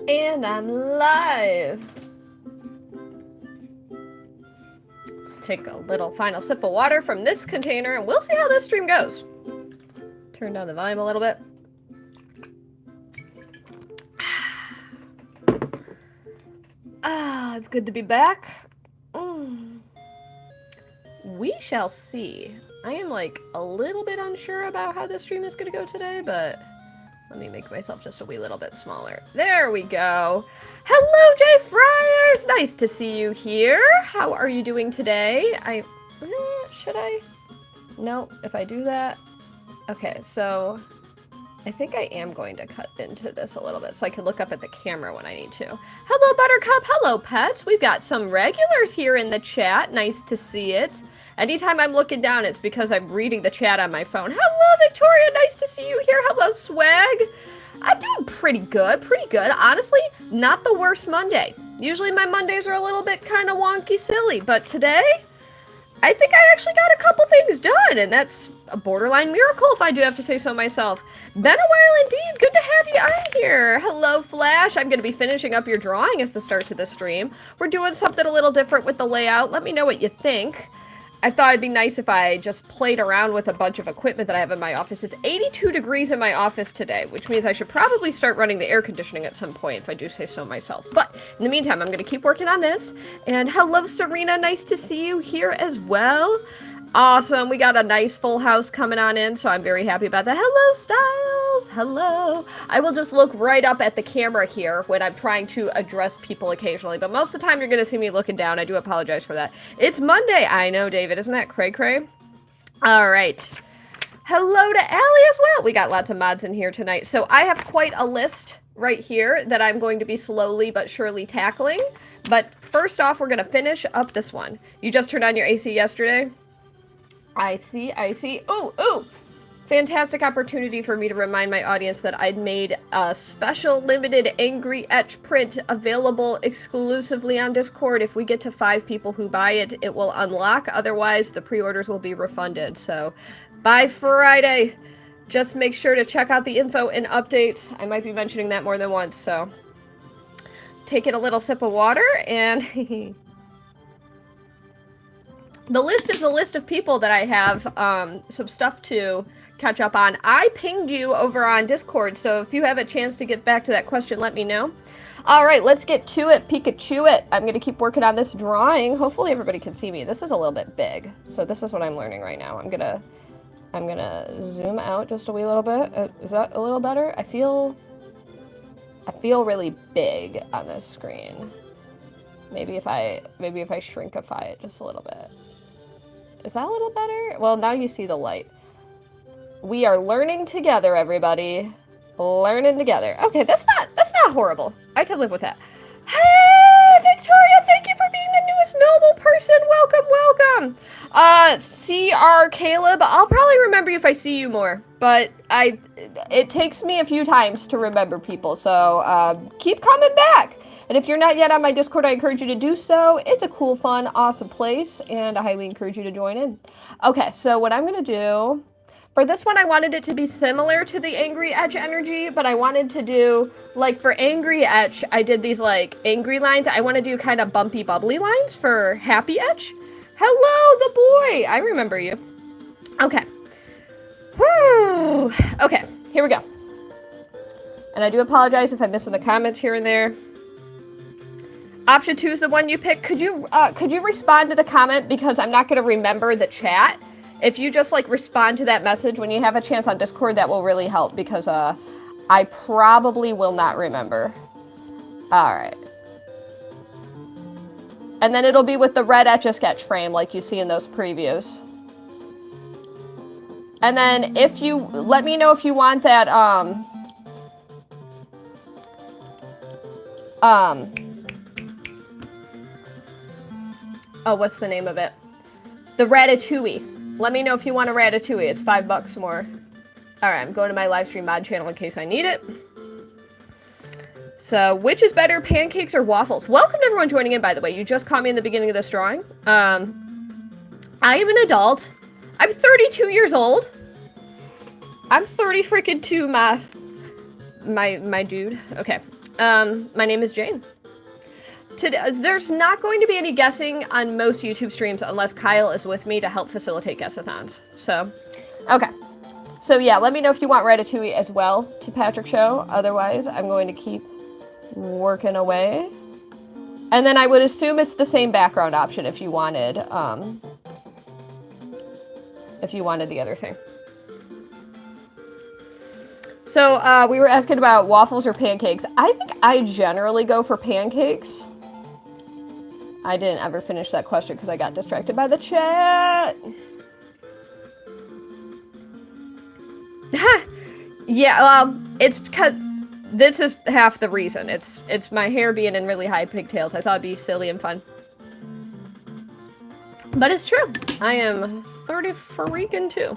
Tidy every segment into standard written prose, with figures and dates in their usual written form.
And I'm live. Let's take a little final sip of water from this container and we'll see how this stream goes. Turn down the volume a little bit. Ah, it's good to be back. We shall see. I am like a little bit unsure about how this stream is going to go today, but let me make myself just a wee little bit smaller. There we go. Hello, Jay Friars! Nice to see you here. How are you doing today? Should I? No, if I do that. Okay, so I think I am going to cut into this a little bit so I can look up at the camera when I need to. Hello, Buttercup. Hello, pets. We've got some regulars here in the chat. Nice to see it. Anytime I'm looking down, it's because I'm reading the chat on my phone. Hello, Victoria. Nice to see you here. Hello, Swag. I'm doing pretty good. Pretty good. Honestly, not the worst Monday. Usually my Mondays are a little bit kind of wonky silly, but today, I think I actually got a couple things done, and that's a borderline miracle if I do have to say so myself. Been a while indeed. Good to have you on here. Hello, Flash. I'm going to be finishing up your drawing as the start to the stream. We're doing something a little different with the layout. Let me know what you think. I thought it'd be nice if I just played around with a bunch of equipment that I have in my office. It's 82 degrees in my office today, which means I should probably start running the air conditioning at some point if I do say so myself. But in the meantime, I'm going to keep working on this. And hello, Serena. Nice to see you here as well. Awesome. We got a nice full house coming on in, so I'm very happy about that. Hello, Styles. Hello. I will just look right up at the camera here when I'm trying to address people occasionally, but most of the time you're going to see me looking down. I do apologize for that. It's Monday. I know, David. Isn't that cray-cray? All right. Hello to Allie as well. We got lots of mods in here tonight. So I have quite a list right here that I'm going to be slowly but surely tackling. But first off, we're going to finish up this one. You just turned on your AC yesterday? I see. Ooh! Fantastic opportunity for me to remind my audience that I'd made a special limited Angry Etch print available exclusively on Discord. If we get to 5 people who buy it, it will unlock. Otherwise, the pre-orders will be refunded. So, by Friday, just make sure to check out the info and updates. I might be mentioning that more than once, so taking a little sip of water and... The list is a list of people that I have some stuff to catch up on. I pinged you over on Discord, so if you have a chance to get back to that question, let me know. All right, let's get to it. Pikachu it. I'm going to keep working on this drawing. Hopefully everybody can see me. This is a little bit big, so this is what I'm learning right now. I'm gonna zoom out just a wee little bit. Is that a little better? I feel really big on this screen. Maybe if I shrinkify it just a little bit. Is that a little better? Well, now you see the light. We are learning together, everybody. Learning together. Okay, that's not horrible. I can live with that. Hey, Victoria, thank you for being the newest noble person. Welcome. CR Caleb, I'll probably remember you if I see you more, but it takes me a few times to remember people, so keep coming back. And if you're not yet on my Discord, I encourage you to do so. It's a cool, fun, awesome place, and I highly encourage you to join in. Okay, so what I'm going to do... For this one, I wanted it to be similar to the Angry Etch energy, but I wanted to do... Like, for Angry Etch, I did these, like, angry lines. I want to do kind of bumpy, bubbly lines for Happy Etch. Hello, the boy! I remember you. Okay. Whew. Okay, here we go. And I do apologize if I'm missing the comments here and there. Option 2 is the one you pick. Could you respond to the comment, because I'm not going to remember the chat. If you just, like, respond to that message when you have a chance on Discord, that will really help, because I probably will not remember. Alright. And then it'll be with the red Etch A Sketch frame, like you see in those previews. And then if you... Let me know if you want that, oh, what's the name of it? The Ratatouille. Let me know if you want a Ratatouille. It's $5 more. Alright, I'm going to my livestream mod channel in case I need it. So, which is better, pancakes or waffles? Welcome to everyone joining in, by the way. You just caught me in the beginning of this drawing. I am an adult. I'm 32 years old. I'm 30 freaking 2, my dude. Okay. My name is Jane. Today, there's not going to be any guessing on most YouTube streams unless Kyle is with me to help facilitate guess-a-thons. So, okay. So yeah, let me know if you want Ratatouille as well to Patrick's show. Otherwise, I'm going to keep working away. And then I would assume it's the same background option if you wanted the other thing. So we were asking about waffles or pancakes. I think I generally go for pancakes. I didn't ever finish that question because I got distracted by the chat. Yeah, it's because this is half the reason. It's my hair being in really high pigtails. I thought it'd be silly and fun. But it's true. I am 30 freaking 2.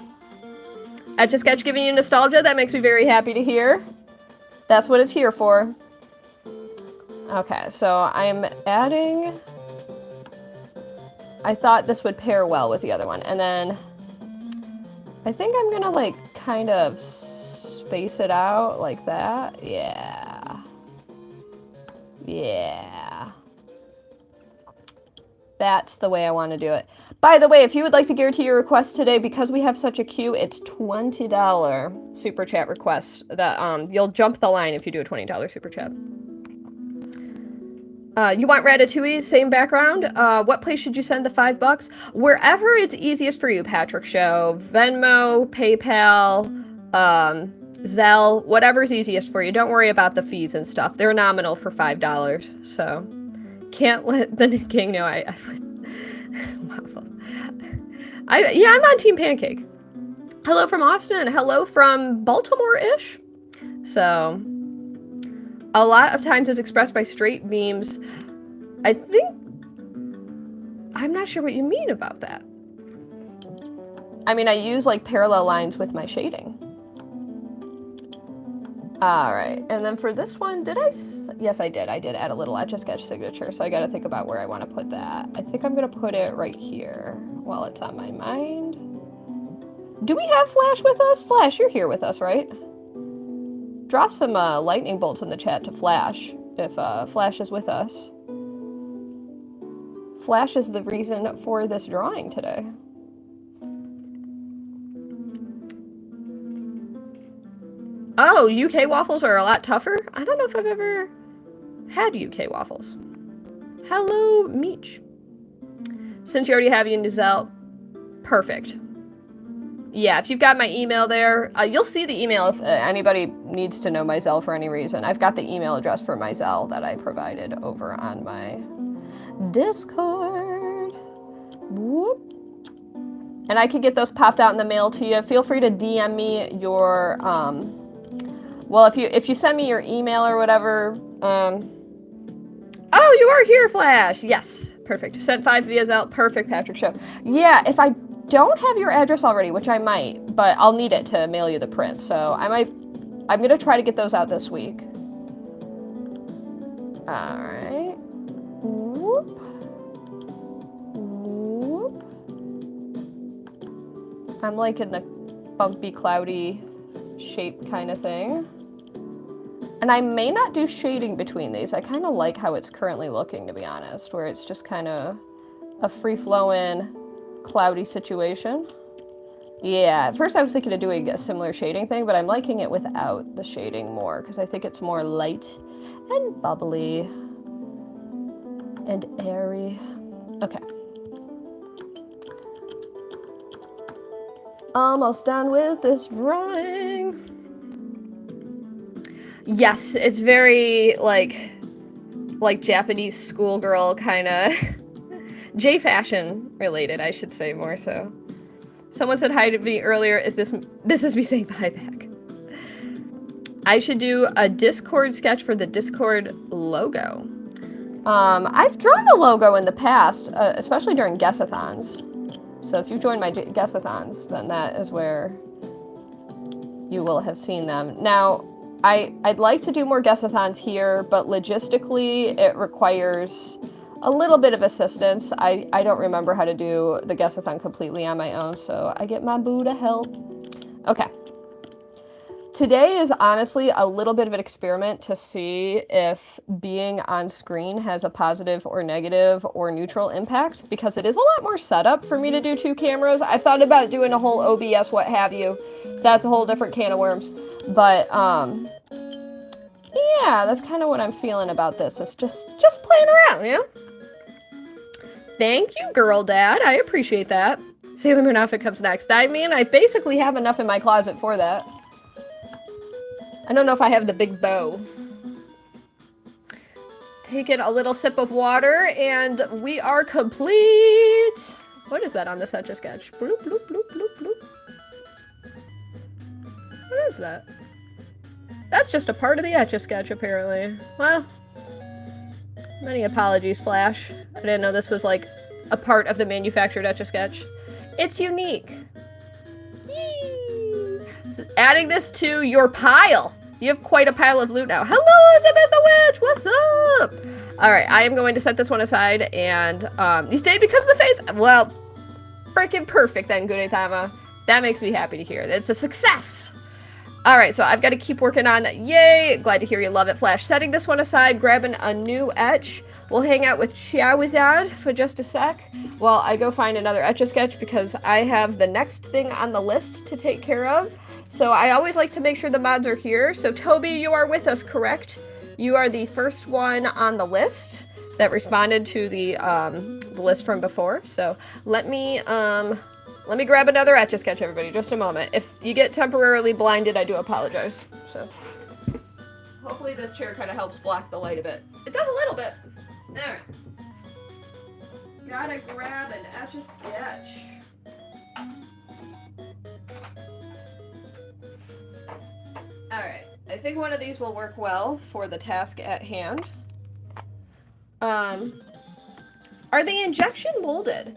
Etch A Sketch giving you nostalgia. That makes me very happy to hear. That's what it's here for. Okay, so I'm adding... I thought this would pair well with the other one. And then I think I'm gonna like kind of space it out like that. Yeah. Yeah. That's the way I want to do it. By the way, if you would like to guarantee your request today, because we have such a queue, it's $20 super chat requests that you'll jump the line if you do a $20 super chat. You want Ratatouille, same background. What place should you send the $5? Wherever it's easiest for you, Patrick Show. Venmo, PayPal, Zelle, whatever's easiest for you. Don't worry about the fees and stuff. They're nominal for $5, so can't let the King know I waffle. Yeah, I'm on Team Pancake. Hello from Austin. Hello from Baltimore-ish. So... a lot of times it's expressed by straight beams. I think... I'm not sure what you mean about that. I mean, I use, like, parallel lines with my shading. Alright, and then for this one, did I... Yes, I did. I did add a little Etch A Sketch signature, so I gotta think about where I want to put that. I think I'm gonna put it right here while it's on my mind. Do we have Flash with us? Flash, you're here with us, right? Drop some lightning bolts in the chat to Flash, if Flash is with us. Flash is the reason for this drawing today. Oh, UK waffles are a lot tougher? I don't know if I've ever had UK waffles. Hello, Meech. Since you already have Zelle, perfect. Yeah, if you've got my email there, you'll see the email if anybody needs to know my Zelle for any reason. I've got the email address for my Zelle that I provided over on my Discord. Whoop. And I can get those popped out in the mail to you. Feel free to DM me your, well, if you send me your email or whatever, oh, you are here, Flash! Yes, perfect. Sent 5 via Zelle. Perfect, Patrick Show. Yeah, if I don't have your address already, which I might, but I'll need it to mail you the print, so I'm gonna try to get those out this week. Alright. Whoop. Whoop. I'm like in the bumpy, cloudy shape kind of thing. And I may not do shading between these. I kind of like how it's currently looking, to be honest, where it's just kind of a free-flowing, cloudy situation. Yeah, at first I was thinking of doing a similar shading thing, but I'm liking it without the shading more, because I think it's more light and bubbly and airy. Okay. Almost done with this drawing. Yes, it's very, like Japanese schoolgirl kind of... J-fashion related, I should say, more so. Someone said hi to me earlier. This is me saying hi back. I should do a Discord sketch for the Discord logo. I've drawn the logo in the past, especially during guess-a-thons. So if you've joined my guess-a-thons, then that is where you will have seen them. Now, I'd like to do more guess-a-thons here, but logistically it requires a little bit of assistance. I don't remember how to do the guess-a-thon completely on my own, so I get my boo to help. Okay. Today is honestly a little bit of an experiment to see if being on screen has a positive or negative or neutral impact, because it is a lot more setup for me to do 2 cameras. I've thought about doing a whole OBS what have you. That's a whole different can of worms. But, yeah, that's kind of what I'm feeling about this. It's just playing around, you know? Thank you, girl dad. I appreciate that. Sailor Moon outfit comes next. I mean, I basically have enough in my closet for that. I don't know if I have the big bow. Taking a little sip of water, and we are complete. What is that on this Etch A Sketch? Bloop, bloop, bloop, bloop, bloop. What is that? That's just a part of the Etch A Sketch, apparently. Well, many apologies, Flash. I didn't know this was, like, a part of the manufactured Etch A Sketch. It's unique. Yee! So adding this to your pile. You have quite a pile of loot now. Hello, Elizabeth the Witch! What's up? Alright, I am going to set this one aside, and, you stayed because of the face? Well, freaking perfect then, Gudetama. That makes me happy to hear. It's a success! Alright, so I've got to keep working on, yay! Glad to hear you love it, Flash. Setting this one aside, grabbing a new etch. We'll hang out with Charizard for just a sec while I go find another Etch A Sketch, because I have the next thing on the list to take care of. So I always like to make sure the mods are here. So Toby, you are with us, correct? You are the first one on the list that responded to the list from before. So let me grab another Etch A Sketch, everybody. Just a moment. If you get temporarily blinded, I do apologize. So hopefully this chair kind of helps block the light a bit. It does a little bit. All right. Gotta grab an Etch A Sketch. Alright, I think one of these will work well for the task at hand. Are they injection molded?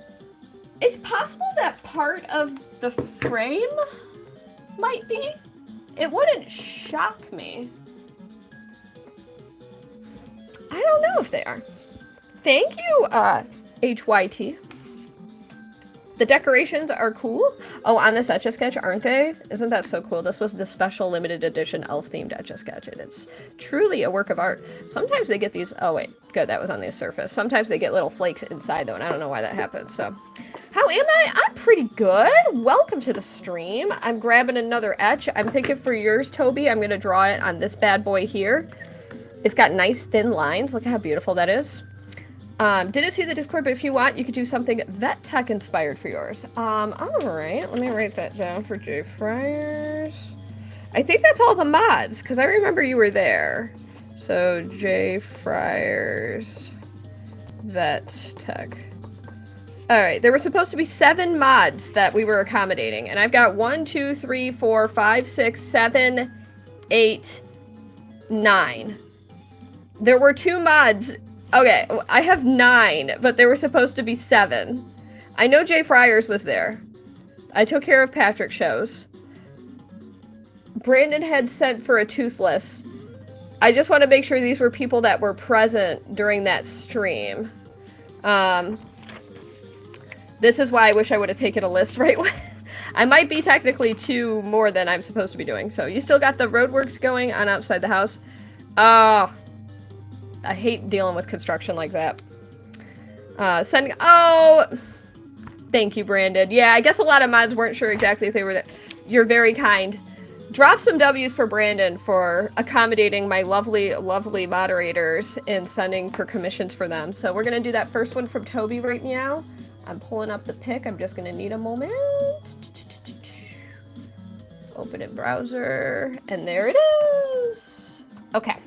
It's possible that part of the frame might be. It wouldn't shock me. I don't know if they are. Thank you, HYT. The decorations are cool. Oh, on this Etch A Sketch, aren't they? Isn't that so cool? This was the special limited edition elf-themed Etch A Sketch, and it's truly a work of art. Sometimes they get these... Oh, wait. Good, that was on the surface. Sometimes they get little flakes inside, though, and I don't know why that happens, so... How am I? I'm pretty good. Welcome to the stream. I'm grabbing another etch. I'm thinking for yours, Toby, I'm going to draw it on this bad boy here. It's got nice thin lines. Look at how beautiful that is. Didn't see the Discord, but if you want, you could do something vet tech inspired for yours. Alright, let me write that down for J Friars. I think that's all the mods, because I remember you were there. So, J Friars vet tech. Alright, there were supposed to be 7 mods that we were accommodating, and I've got 1, 2, 3, 4, 5, 6, 7, 8, 9. There were 2 mods. Okay, I have 9, but there were supposed to be 7. I know Jay Friars was there. I took care of Patrick's shows. Brandon had sent for a toothless. I just want to make sure these were people that were present during that stream. This is why I wish I would have taken a list right away. I might be technically 2 more than I'm supposed to be doing. So you still got the roadworks going on outside the house. I hate dealing with construction like that. Oh! Thank you, Brandon. Yeah, I guess a lot of mods weren't sure exactly if they were there. You're very kind. Drop some W's for Brandon for accommodating my lovely, lovely moderators and sending for commissions for them. So we're going to do that first one from Toby right now. I'm pulling up the pic. I'm just going to need a moment. Open in browser. And there it is. Okay.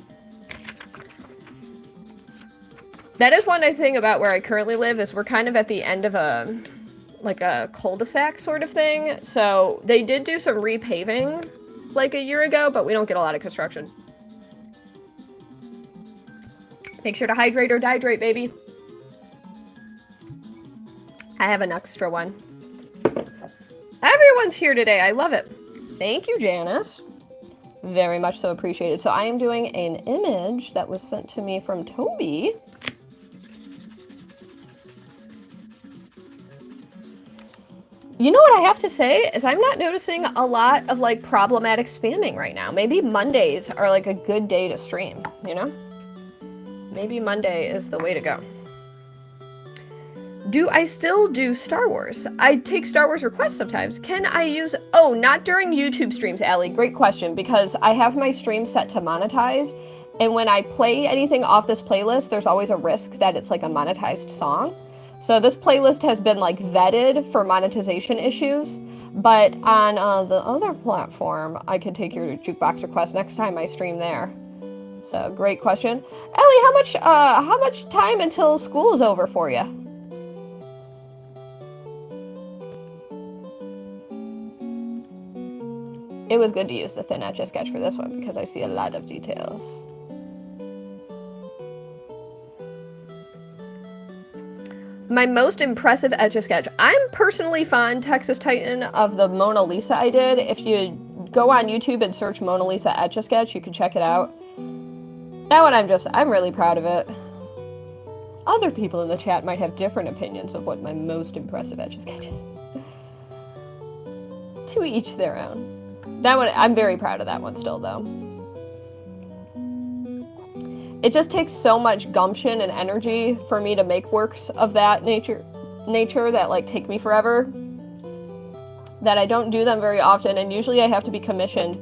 That is one nice thing about where I currently live is we're kind of at the end of a cul-de-sac sort of thing. So they did do some repaving like a year ago, but we don't get a lot of construction. Make sure to hydrate or dehydrate, baby. I have an extra one. Everyone's here today. I love it. Thank you, Janice. Very much so appreciated. So I am doing an image that was sent to me from Toby. You know what I have to say is I'm not noticing a lot of like problematic spamming right now. Maybe Mondays are like a good day to stream, you know? Maybe Monday is the way to go. Do I still do Star Wars? I take Star Wars requests sometimes. Can I use... Oh, not during YouTube streams, Allie. Great question, because I have my stream set to monetize, and when I play anything off this playlist, there's always a risk that it's like a monetized song. So this playlist has been like vetted for monetization issues, but on the other platform, I can take your jukebox request next time I stream there. So great question. Ellie, how much time until school is over for you? It was good to use the thin Etch A Sketch for this one because I see a lot of details. My most impressive Etch A Sketch. I'm personally fond, Texas Titan, of the Mona Lisa I did. If you go on YouTube and search Mona Lisa Etch A Sketch, you can check it out. That one I'm really proud of it. Other people in the chat might have different opinions of what my most impressive Etch A Sketch is. To each their own. That one, I'm very proud of that one still, though. It just takes so much gumption and energy for me to make works of that nature that like take me forever, that I don't do them very often, and usually I have to be commissioned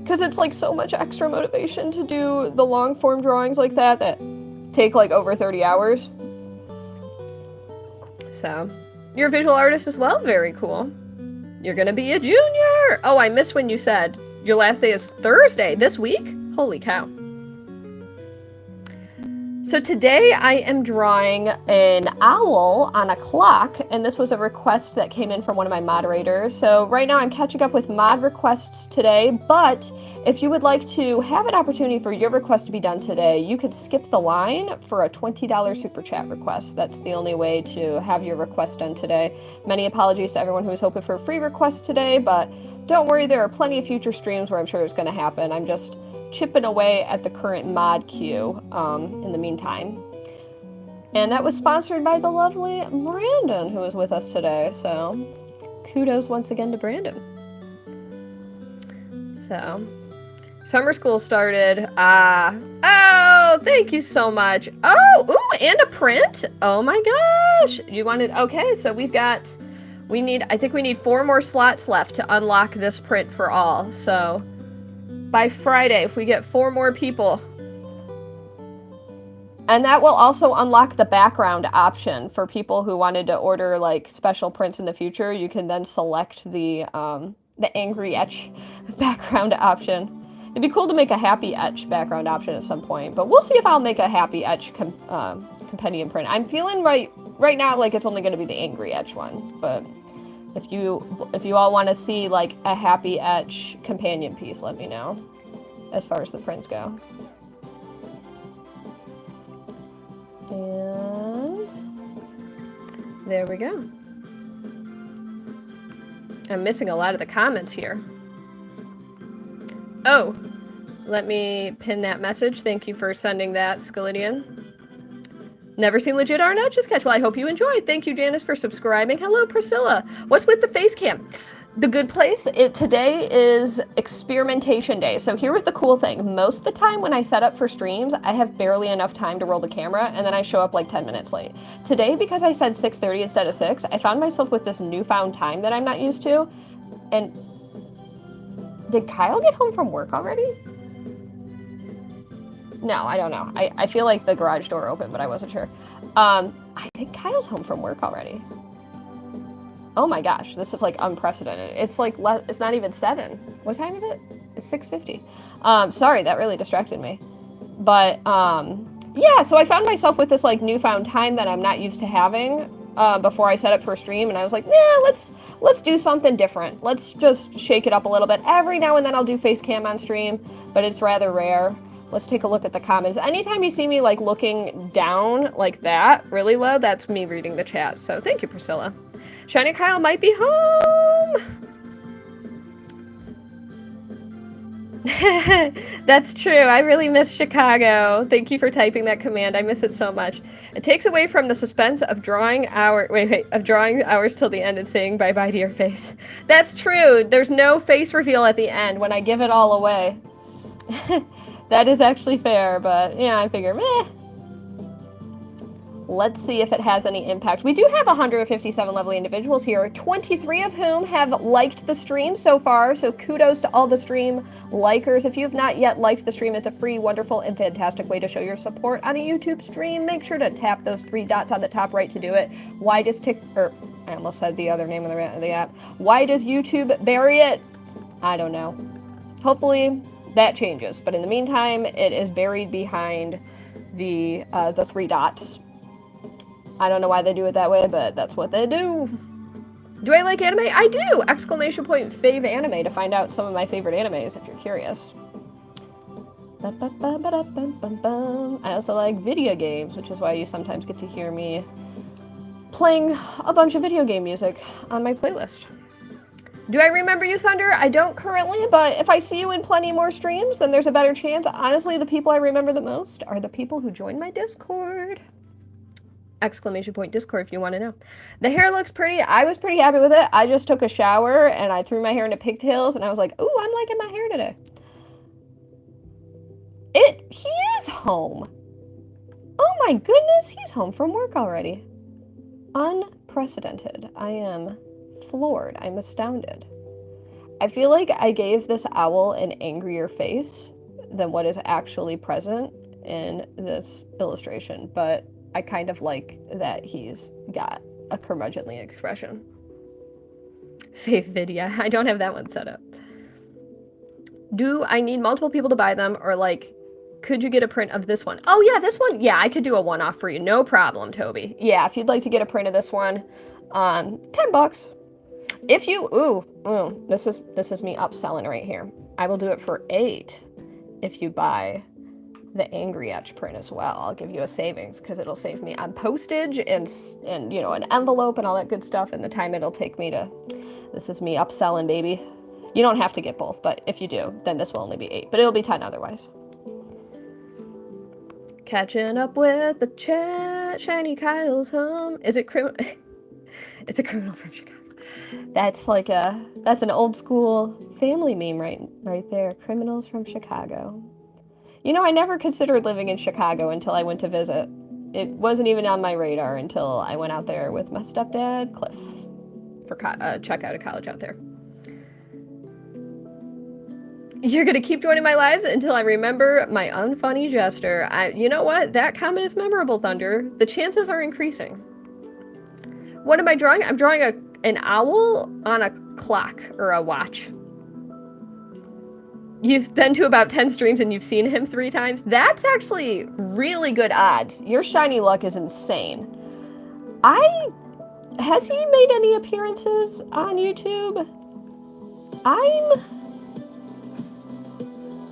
because it's like so much extra motivation to do the long form drawings like that take like over 30 hours. So, you're a visual artist as well? Very cool. You're gonna be a junior! Oh, I missed when you said your last day is Thursday this week? Holy cow. So today I am drawing an owl on a clock, and this was a request that came in from one of my moderators. So right now I'm catching up with mod requests today, but if you would like to have an opportunity for your request to be done today, you could skip the line for a $20 super chat request. That's the only way to have your request done today. Many apologies to everyone who was hoping for a free request today, but don't worry, there are plenty of future streams where I'm sure it's going to happen. I'm just chipping away at the current mod queue in the meantime. And that was sponsored by the lovely Brandon, who is with us today. So kudos once again to Brandon. So summer school started. Oh, thank you so much. Oh, ooh, and a print. Oh my gosh. You wanted, okay, so I think we need 4 more slots left to unlock this print for all. So by Friday, if we get 4 more people. And that will also unlock the background option for people who wanted to order like special prints in the future. You can then select the angry etch background option. It'd be cool to make a happy etch background option at some point, but we'll see if I'll make a happy etch compendium print. I'm feeling right now like it's only going to be the angry etch one, but if you all want to see like a happy etch companion piece, let me know as far as the prints go. And there we go. I'm missing a lot of the comments here. Oh, let me pin that message. Thank you for sending that, Skillidian. Never seen legit art Etch A Sketch. Well, I hope you enjoyed. Thank you, Janice, for subscribing. Hello, Priscilla. What's with the face cam? The good place, today is experimentation day. So here was the cool thing. Most of the time when I set up for streams, I have barely enough time to roll the camera, and then I show up like 10 minutes late. Today, because I said 6:30 instead of 6, I found myself with this newfound time that I'm not used to. And did Kyle get home from work already? No, I don't know. I feel like the garage door opened, but I wasn't sure. I think Kyle's home from work already. Oh my gosh, this is like unprecedented. It's like, it's not even 7. What time is it? It's 6:50. Sorry, that really distracted me. But yeah, so I found myself with this like newfound time that I'm not used to having before I set up for a stream, and I was like, yeah, let's do something different. Let's just shake it up a little bit. Every now and then I'll do face cam on stream, but it's rather rare. Let's take a look at the comments. Anytime you see me like looking down like that, really low, that's me reading the chat. So thank you, Priscilla. Shiny Kyle might be home. That's true. I really miss Chicago. Thank you for typing that command. I miss it so much. It takes away from the suspense of drawing hours till the end and saying bye-bye to your face. That's true. There's no face reveal at the end when I give it all away. That is actually fair, but yeah, I figure, meh. Let's see if it has any impact. We do have 157 lovely individuals here, 23 of whom have liked the stream so far, so kudos to all the stream likers. If you've not yet liked the stream, it's a free, wonderful, and fantastic way to show your support on a YouTube stream. Make sure to tap those 3 dots on the top right to do it. Why does I almost said the other name of the app. Why does YouTube bury it? I don't know. Hopefully that changes, but in the meantime, it is buried behind the 3 dots. I don't know why they do it that way, but that's what they do. Do I like anime? I do! Exclamation point fave anime to find out some of my favorite animes if you're curious. I also like video games, which is why you sometimes get to hear me playing a bunch of video game music on my playlist. Do I remember you, Thunder? I don't currently, but if I see you in plenty more streams, then there's a better chance. Honestly, the people I remember the most are the people who join my Discord. Exclamation point Discord if you want to know. The hair looks pretty. I was pretty happy with it. I just took a shower and I threw my hair into pigtails and I was like, ooh, I'm liking my hair today. He is home. Oh my goodness, he's home from work already. Unprecedented. I am floored. I'm astounded. I feel like I gave this owl an angrier face than what is actually present in this illustration, but I kind of like that he's got a curmudgeonly expression. Fave video. I don't have that one set up. Do I need multiple people to buy them, or like, could you get a print of this one? Oh yeah, this one. Yeah, I could do a one-off for you. No problem, Toby. Yeah, if you'd like to get a print of this one, $10. If you, this is me upselling right here. I will do it for $8 if you buy the Angry Etch print as well. I'll give you a savings because it'll save me on postage and you know, an envelope and all that good stuff, and the time it'll take me to, this is me upselling, baby. You don't have to get both, but if you do, then this will only be $8, but it'll be $10 otherwise. Catching up with the chat, Shiny Kyle's home. Is it criminal? It's a criminal from Chicago. That's like that's an old school family meme right there. Criminals from Chicago. You know, I never considered living in Chicago until I went to visit. It wasn't even on my radar until I went out there with my stepdad, Cliff, for check out a college out there. You're gonna keep joining my lives until I remember my unfunny gesture. You know what? That comment is memorable, Thunder. The chances are increasing. What am I drawing? I'm drawing an owl on a clock or a watch. You've been to about 10 streams and you've seen him 3 times. That's actually really good odds. Your shiny luck is insane. Has he made any appearances on YouTube?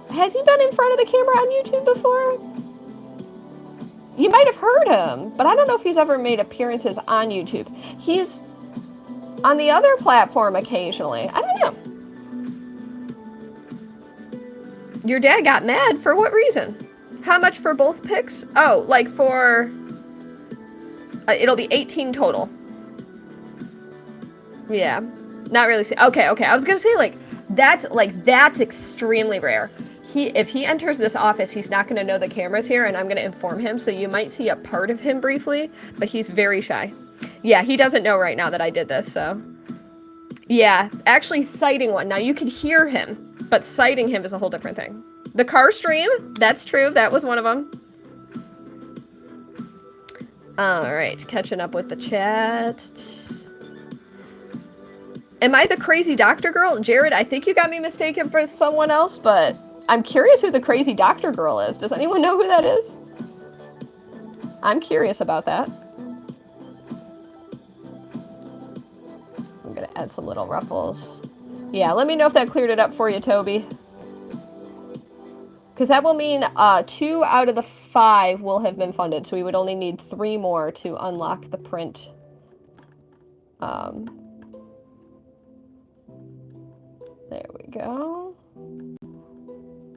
Has he been in front of the camera on YouTube before? You might have heard him, but I don't know if he's ever made appearances on YouTube. He's on the other platform occasionally. I don't know. Your dad got mad? For what reason? How much for both pics? Oh, like for... it'll be 18 total. Yeah. Not really... Okay. I was gonna say, that's extremely rare. If he enters this office, he's not gonna know the camera's here, and I'm gonna inform him, so you might see a part of him briefly, but he's very shy. Yeah, he doesn't know right now that I did this, so... Yeah, actually sighting one. Now, you could hear him, but sighting him is a whole different thing. The car stream, that's true. That was one of them. All right, catching up with the chat. Am I the crazy doctor girl? Jared, I think you got me mistaken for someone else, but I'm curious who the crazy doctor girl is. Does anyone know who that is? I'm curious about that. I'm gonna add some little ruffles. Yeah, let me know if that cleared it up for you, Toby. Because that will mean 2 out of the 5 will have been funded, so we would only need 3 more to unlock the print. There we go.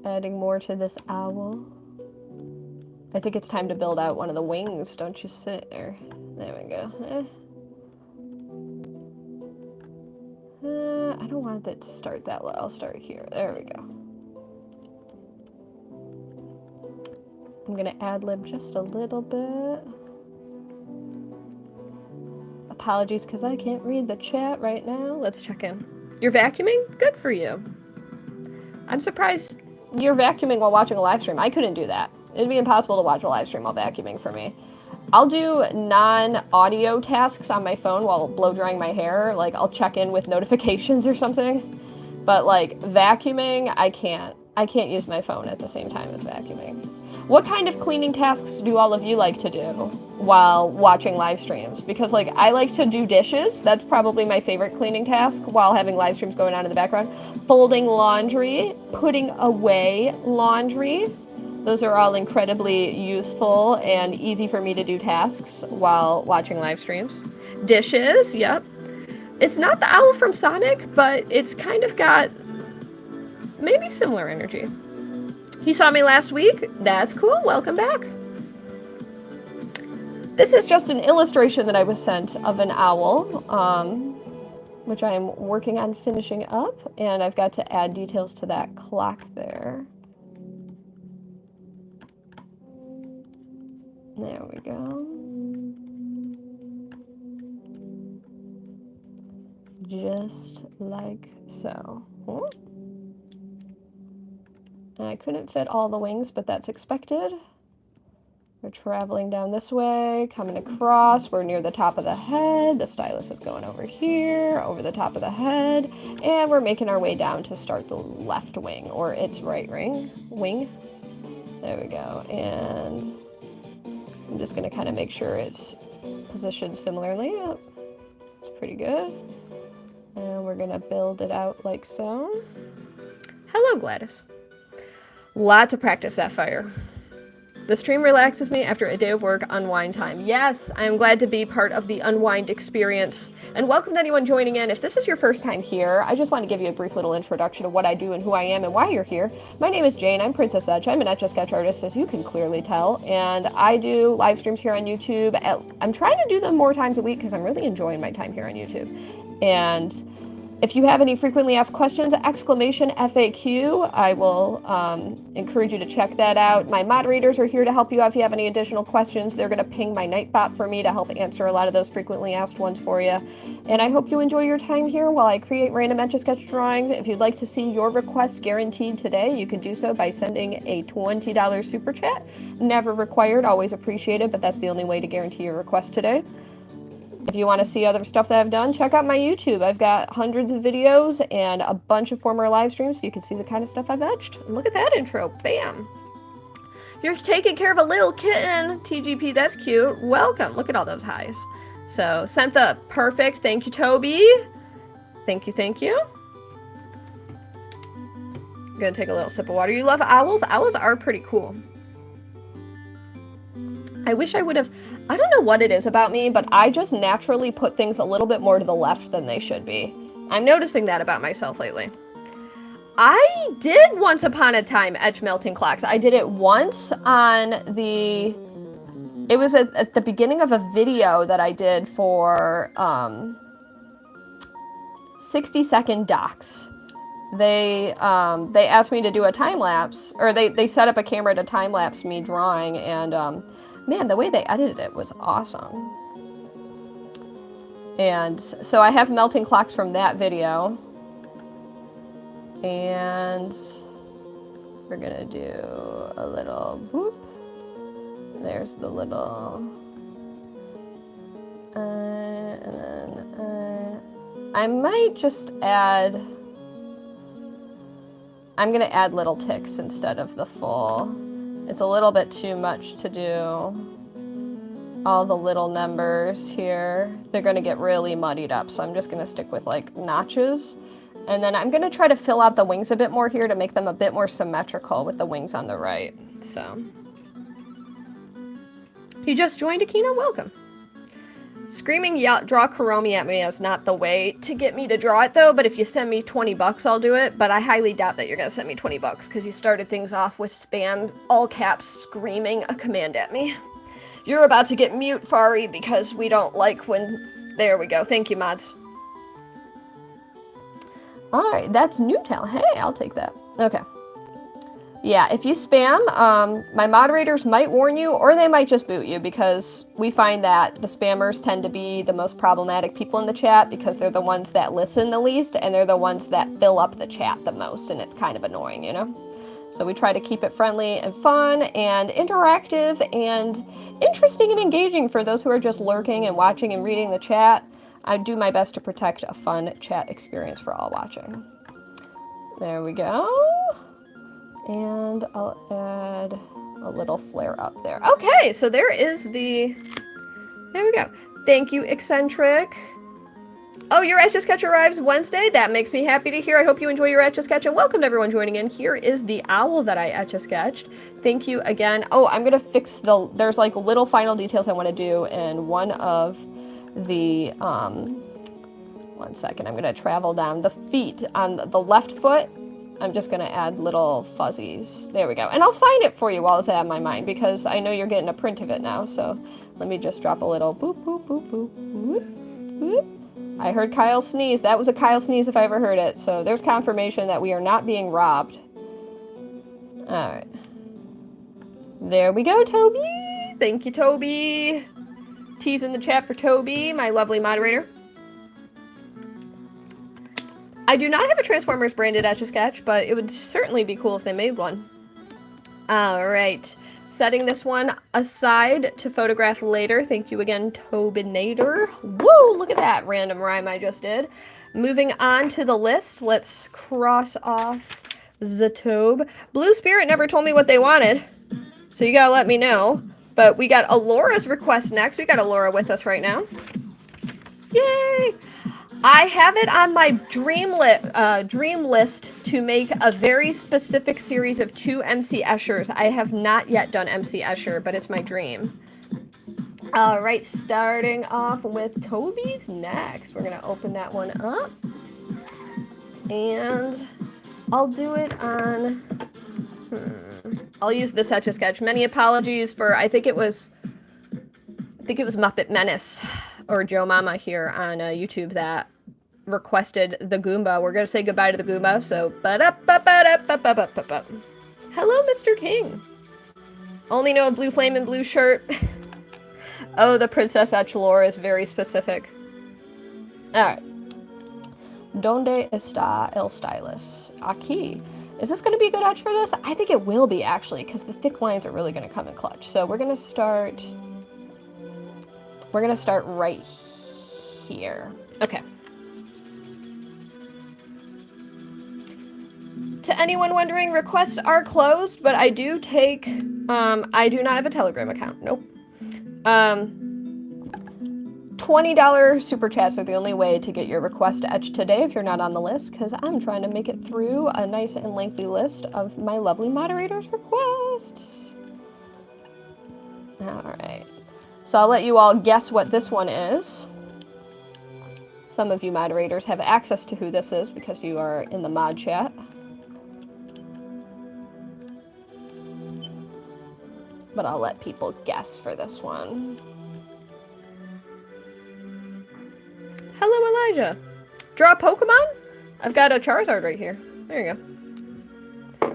Adding more to this owl. I think it's time to build out one of the wings, don't you sit there? There we go. I don't want it to start that low. I'll start here. There we go. I'm gonna ad-lib just a little bit. Apologies because I can't read the chat right now. Let's check in. You're vacuuming? Good for you. I'm surprised you're vacuuming while watching a live stream. I couldn't do that. It'd be impossible to watch a live stream while vacuuming for me. I'll do non-audio tasks on my phone while blow drying my hair. Like, I'll check in with notifications or something. But, like, vacuuming, I can't. I can't use my phone at the same time as vacuuming. What kind of cleaning tasks do all of you like to do while watching live streams? Because, like, I like to do dishes. That's probably my favorite cleaning task while having live streams going on in the background. Folding laundry, putting away laundry. Those are all incredibly useful and easy for me to do tasks while watching live streams. Dishes, yep. It's not the owl from Sonic, but it's kind of got maybe similar energy. You saw me last week? That's cool, welcome back. This is just an illustration that I was sent of an owl, which I'm working on finishing up, and I've got to add details to that clock there. There we go. Just like so. And I couldn't fit all the wings, but that's expected. We're traveling down this way, coming across. We're near the top of the head. The stylus is going over here, over the top of the head. And we're making our way down to start the left wing, or its right wing. There we go. And I'm just going to kind of make sure it's positioned similarly. Yep. It's pretty good. And we're going to build it out like so. Hello, Gladys. Lots of practice, Sapphire. The stream relaxes me after a day of work, unwind time. Yes, I am glad to be part of the unwind experience. And welcome to anyone joining in. If this is your first time here, I just want to give you a brief little introduction of what I do and who I am and why you're here. My name is Jane. I'm Princess Etch. I'm an Etch A Sketch artist, as you can clearly tell. And I do live streams here on YouTube. I'm trying to do them more times a week because I'm really enjoying my time here on YouTube. And if you have any frequently asked questions, exclamation FAQ, I will encourage you to check that out. My moderators are here to help you out if you have any additional questions. They're going to ping my Nightbot for me to help answer a lot of those frequently asked ones for you. And I hope you enjoy your time here while I create random Etch A Sketch drawings. If you'd like to see your request guaranteed today, you can do so by sending a $20 super chat. Never required, always appreciated, but that's the only way to guarantee your request today. If you want to see other stuff that I've done, check out my YouTube. I've got hundreds of videos and a bunch of former live streams so you can see the kind of stuff I've etched. And look at that intro. Bam. You're taking care of a little kitten. TGP, that's cute. Welcome. Look at all those highs. So, Sentha, perfect. Thank you, Toby. Thank you, thank you. I'm going to take a little sip of water. You love owls? Owls are pretty cool. I wish I would have, I don't know what it is about me, but I just naturally put things a little bit more to the left than they should be. I'm noticing that about myself lately. I did once upon a time etch melting clocks. I did it once on it was at the beginning of a video that I did for 60-second docs. They asked me to do a time lapse, or they set up a camera to time lapse me drawing, and man, the way they edited it was awesome. And so I have melting clocks from that video. And we're gonna do a little boop. There's the little, and then I might just add, I'm gonna add little ticks instead of the full. It's a little bit too much to do all the little numbers here. They're gonna get really muddied up, so I'm just gonna stick with like notches. And then I'm gonna try to fill out the wings a bit more here to make them a bit more symmetrical with the wings on the right. So, you just joined, Akina? Welcome. Screaming draw Kuromi at me is not the way to get me to draw it, though, but if you send me 20 bucks, I'll do it. But I highly doubt that you're going to send me 20 bucks, because you started things off with spam, all caps, screaming a command at me. You're about to get mute, Fari, because we don't like when... There we go. Thank you, mods. Alright, that's Newtown. Hey, I'll take that. Okay. Yeah, if you spam, my moderators might warn you, or they might just boot you, because we find that the spammers tend to be the most problematic people in the chat, because they're the ones that listen the least, and they're the ones that fill up the chat the most, and it's kind of annoying, you know? So we try to keep it friendly and fun and interactive and interesting and engaging for those who are just lurking and watching and reading the chat. I do my best to protect a fun chat experience for all watching. There we go. And I'll add a little flare up there. Okay, so there is the... There we go. Thank you, Eccentric. Oh, your Etch A Sketch arrives Wednesday? That makes me happy to hear. I hope you enjoy your Etch A Sketch, and welcome to everyone joining in. Here is the owl that I Etch A Sketched. Thank you again. Oh, I'm gonna fix the... There's like little final details I want to do in one of the... One second, I'm gonna travel down the feet on the left foot. I'm just gonna add little fuzzies. There we go. And I'll sign it for you while it's out of my mind, because I know you're getting a print of it now, so let me just drop a little boop, boop, boop, boop, boop, boop. I heard Kyle sneeze. That was a Kyle sneeze if I ever heard it. So there's confirmation that we are not being robbed. Alright. There we go, Toby! Thank you, Toby! T's in the chat for Toby, my lovely moderator. I do not have a Transformers branded Etch A Sketch, but it would certainly be cool if they made one. Alright. Setting this one aside to photograph later. Thank you again, Tobinator. Woo! Look at that random rhyme I just did. Moving on to the list. Let's cross off Zatobe. Blue Spirit never told me what they wanted, so you gotta let me know. But we got Alora's request next. We got Alora with us right now. Yay! I have it on my dream list to make a very specific series of 2 MC Eschers. I have not yet done MC Escher, but it's my dream. All right, starting off with Toby's next. We're gonna open that one up, and I'll do it on. I'll use this Etch A Sketch. Many apologies for. I think it was Muppet Menace or Joe Mama here on YouTube that requested the Goomba. We're gonna say goodbye to the Goomba, so hello, Mr. King. Only know of blue flame and blue shirt. Oh, the Princess Etch lore is very specific. Alright. Donde está el stylus? Aquí. Is this gonna be a good etch for this? I think it will be, actually, because the thick lines are really gonna come in clutch. So we're gonna start right here. Okay. To anyone wondering, requests are closed, but I do take, I do not have a Telegram account. Nope. $20 super chats are the only way to get your request etched today if you're not on the list, because I'm trying to make it through a nice and lengthy list of my lovely moderators' requests. Alright. So I'll let you all guess what this one is. Some of you moderators have access to who this is because you are in the mod chat. But I'll let people guess for this one. Hello, Elijah. Draw a Pokemon? I've got a Charizard right here. There you go.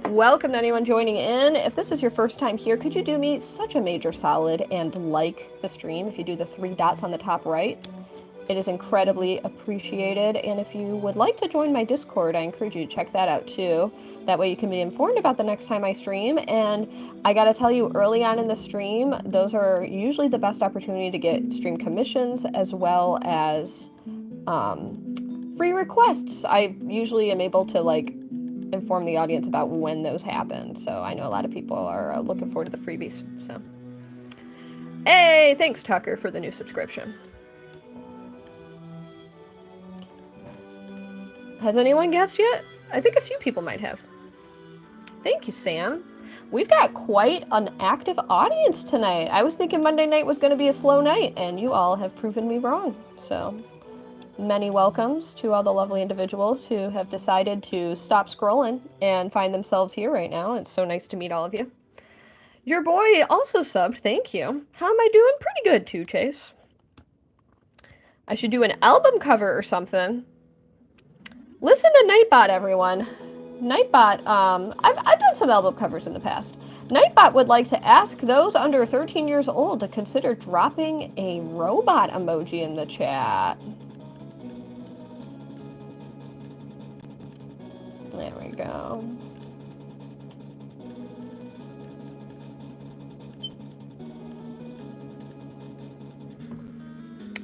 Welcome to anyone joining in. If this is your first time here, could you do me such a major solid and like the stream if you do the 3 dots on the top right? It is incredibly appreciated, and if you would like to join my Discord, I encourage you to check that out too. That way you can be informed about the next time I stream, and I gotta tell you, early on in the stream, those are usually the best opportunity to get stream commissions as well as free requests. I usually am able to like inform the audience about when those happen, so I know a lot of people are looking forward to the freebies. So, hey, thanks Tucker for the new subscription. Has anyone guessed yet? I think a few people might have. Thank you, Sam. We've got quite an active audience tonight. I was thinking Monday night was going to be a slow night, and you all have proven me wrong. So, many welcomes to all the lovely individuals who have decided to stop scrolling and find themselves here right now. It's so nice to meet all of you. Your boy also subbed, thank you. How am I doing? Pretty good too, Chase. I should do an album cover or something. Listen to Nightbot, everyone. Nightbot, I've done some album covers in the past. Nightbot would like to ask those under 13 years old to consider dropping a robot emoji in the chat. There we go.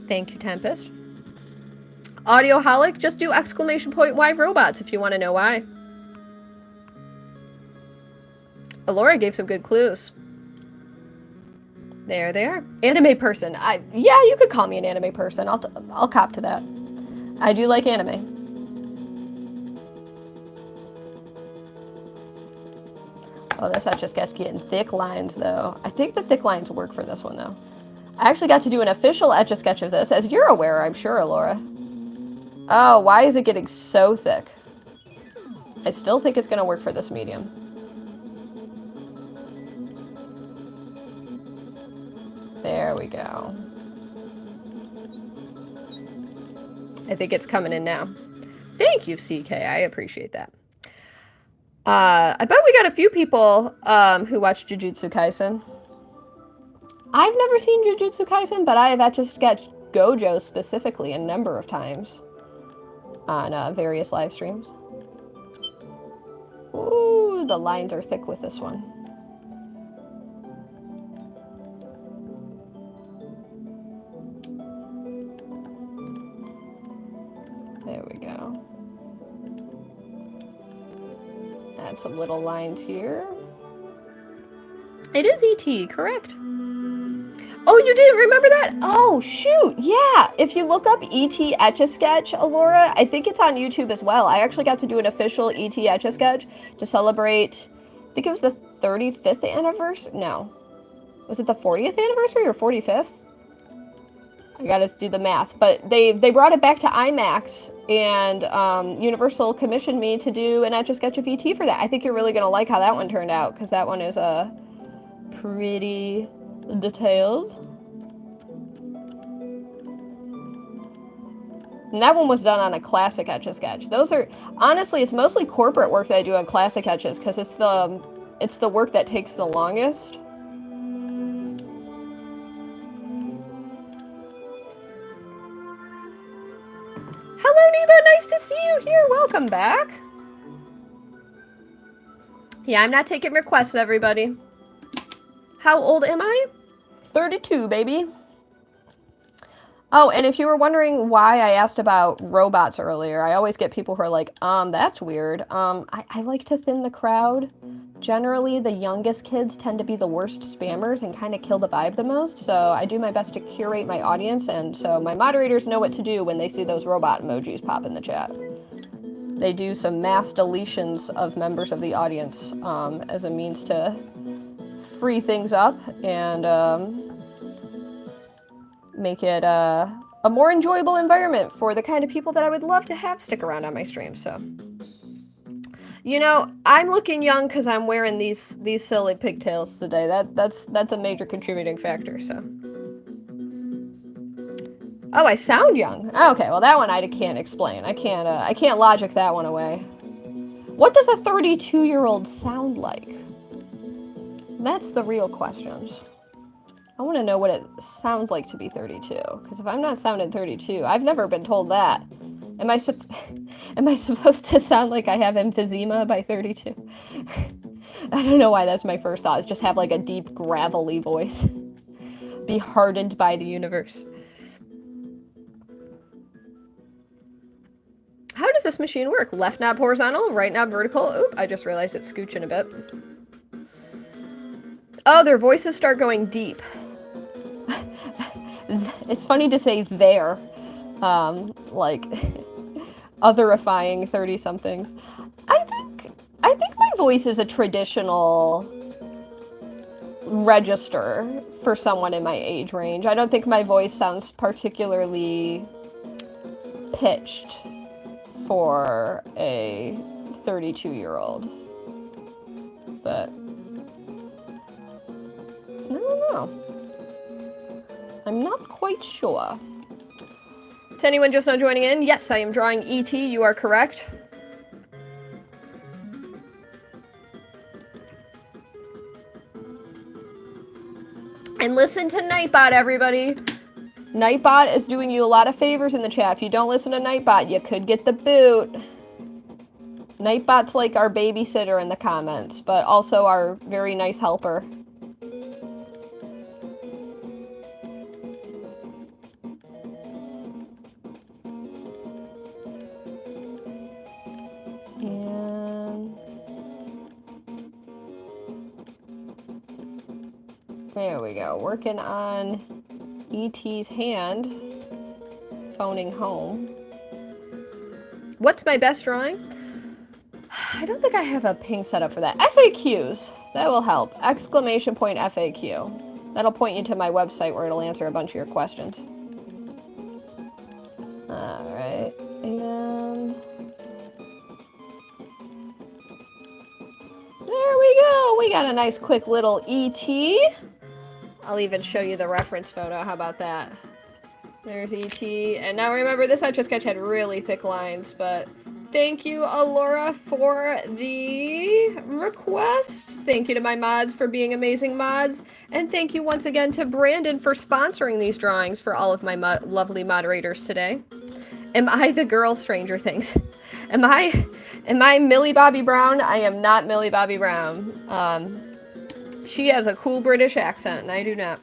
Thank you, Tempest. Audioholic, just do exclamation point why robots if you want to know why. Alora gave some good clues. There they are. Anime person. Yeah, you could call me an anime person. I'll cop to that. I do like anime. Oh, this Etch A Sketch getting thick lines, though. I think the thick lines work for this one, though. I actually got to do an official Etch A Sketch of this, as you're aware, I'm sure, Alora. Oh, why is it getting so thick? I still think it's going to work for this medium. There we go. I think it's coming in now. Thank you, CK. I appreciate that. I bet we got a few people who watch Jujutsu Kaisen. I've never seen Jujutsu Kaisen, but I have Etch A Sketch Gojo specifically a number of times on various live streams. Ooh, the lines are thick with this one. There we go. Add some little lines here. It is ET, correct? Oh, you didn't remember that? Oh, shoot. Yeah. If you look up ET Etch A Sketch, Alora, I think it's on YouTube as well. I actually got to do an official ET Etch A Sketch to celebrate, I think it was the 35th anniversary. No. Was it the 40th anniversary or 45th? I gotta do the math. But they brought it back to IMAX, and Universal commissioned me to do an Etch A Sketch of ET for that. I think you're really gonna like how that one turned out, because that one is pretty detailed. And that one was done on a classic Etch A Sketch. Those are, honestly, it's mostly corporate work that I do on classic etches, because it's the work that takes the longest. Hello, Nebo, nice to see you here. Welcome back. Yeah, I'm not taking requests, everybody. How old am I? 32, baby. Oh, and if you were wondering why I asked about robots earlier, I always get people who are like, that's weird. I like to thin the crowd. Generally, the youngest kids tend to be the worst spammers and kind of kill the vibe the most, so I do my best to curate my audience, and so my moderators know what to do when they see those robot emojis pop in the chat. They do some mass deletions of members of the audience as a means to free things up and make it a more enjoyable environment for the kind of people that I would love to have stick around on my stream. So, you know, I'm looking young because I'm wearing these silly pigtails today. That's a major contributing factor. So, oh, I sound young. Okay, well that one I can't explain. I can't logic that one away. What does a 32-year-old sound like? That's the real questions. I want to know what it sounds like to be 32, because if I'm not sounding 32, I've never been told that. Am I supposed to sound like I have emphysema by 32? I don't know why that's my first thought, is just have like a deep, gravelly voice. Be hardened by the universe. How does this machine work? Left knob horizontal, right knob vertical. Oop, I just realized it's scooching a bit. Oh, their voices start going deep. It's funny to say there, like otherifying 30-somethings. I think my voice is a traditional register for someone in my age range. I don't think my voice sounds particularly pitched for a 32-year-old. But I don't know. I'm not quite sure. To anyone just now joining in, yes, I am drawing E.T. You are correct. And listen to Nightbot, everybody. Nightbot is doing you a lot of favors in the chat. If you don't listen to Nightbot, you could get the boot. Nightbot's like our babysitter in the comments, but also our very nice helper. And there we go. Working on E.T.'s hand. Phoning home. What's my best drawing? I don't think I have a ping set up for that. FAQs. That will help. Exclamation point FAQ. That'll point you to my website where it'll answer a bunch of your questions. Alright. And there we go. We got a nice quick little E.T. I'll even show you the reference photo. How about that? There's E.T. And now remember, this Etch A Sketch had really thick lines, but thank you, Alora, for the request. Thank you to my mods for being amazing mods. And thank you once again to Brandon for sponsoring these drawings for all of my lovely moderators today. Am I the girl Stranger Things? Am I Millie Bobby Brown? I am not Millie Bobby Brown. She has a cool British accent, and I do not.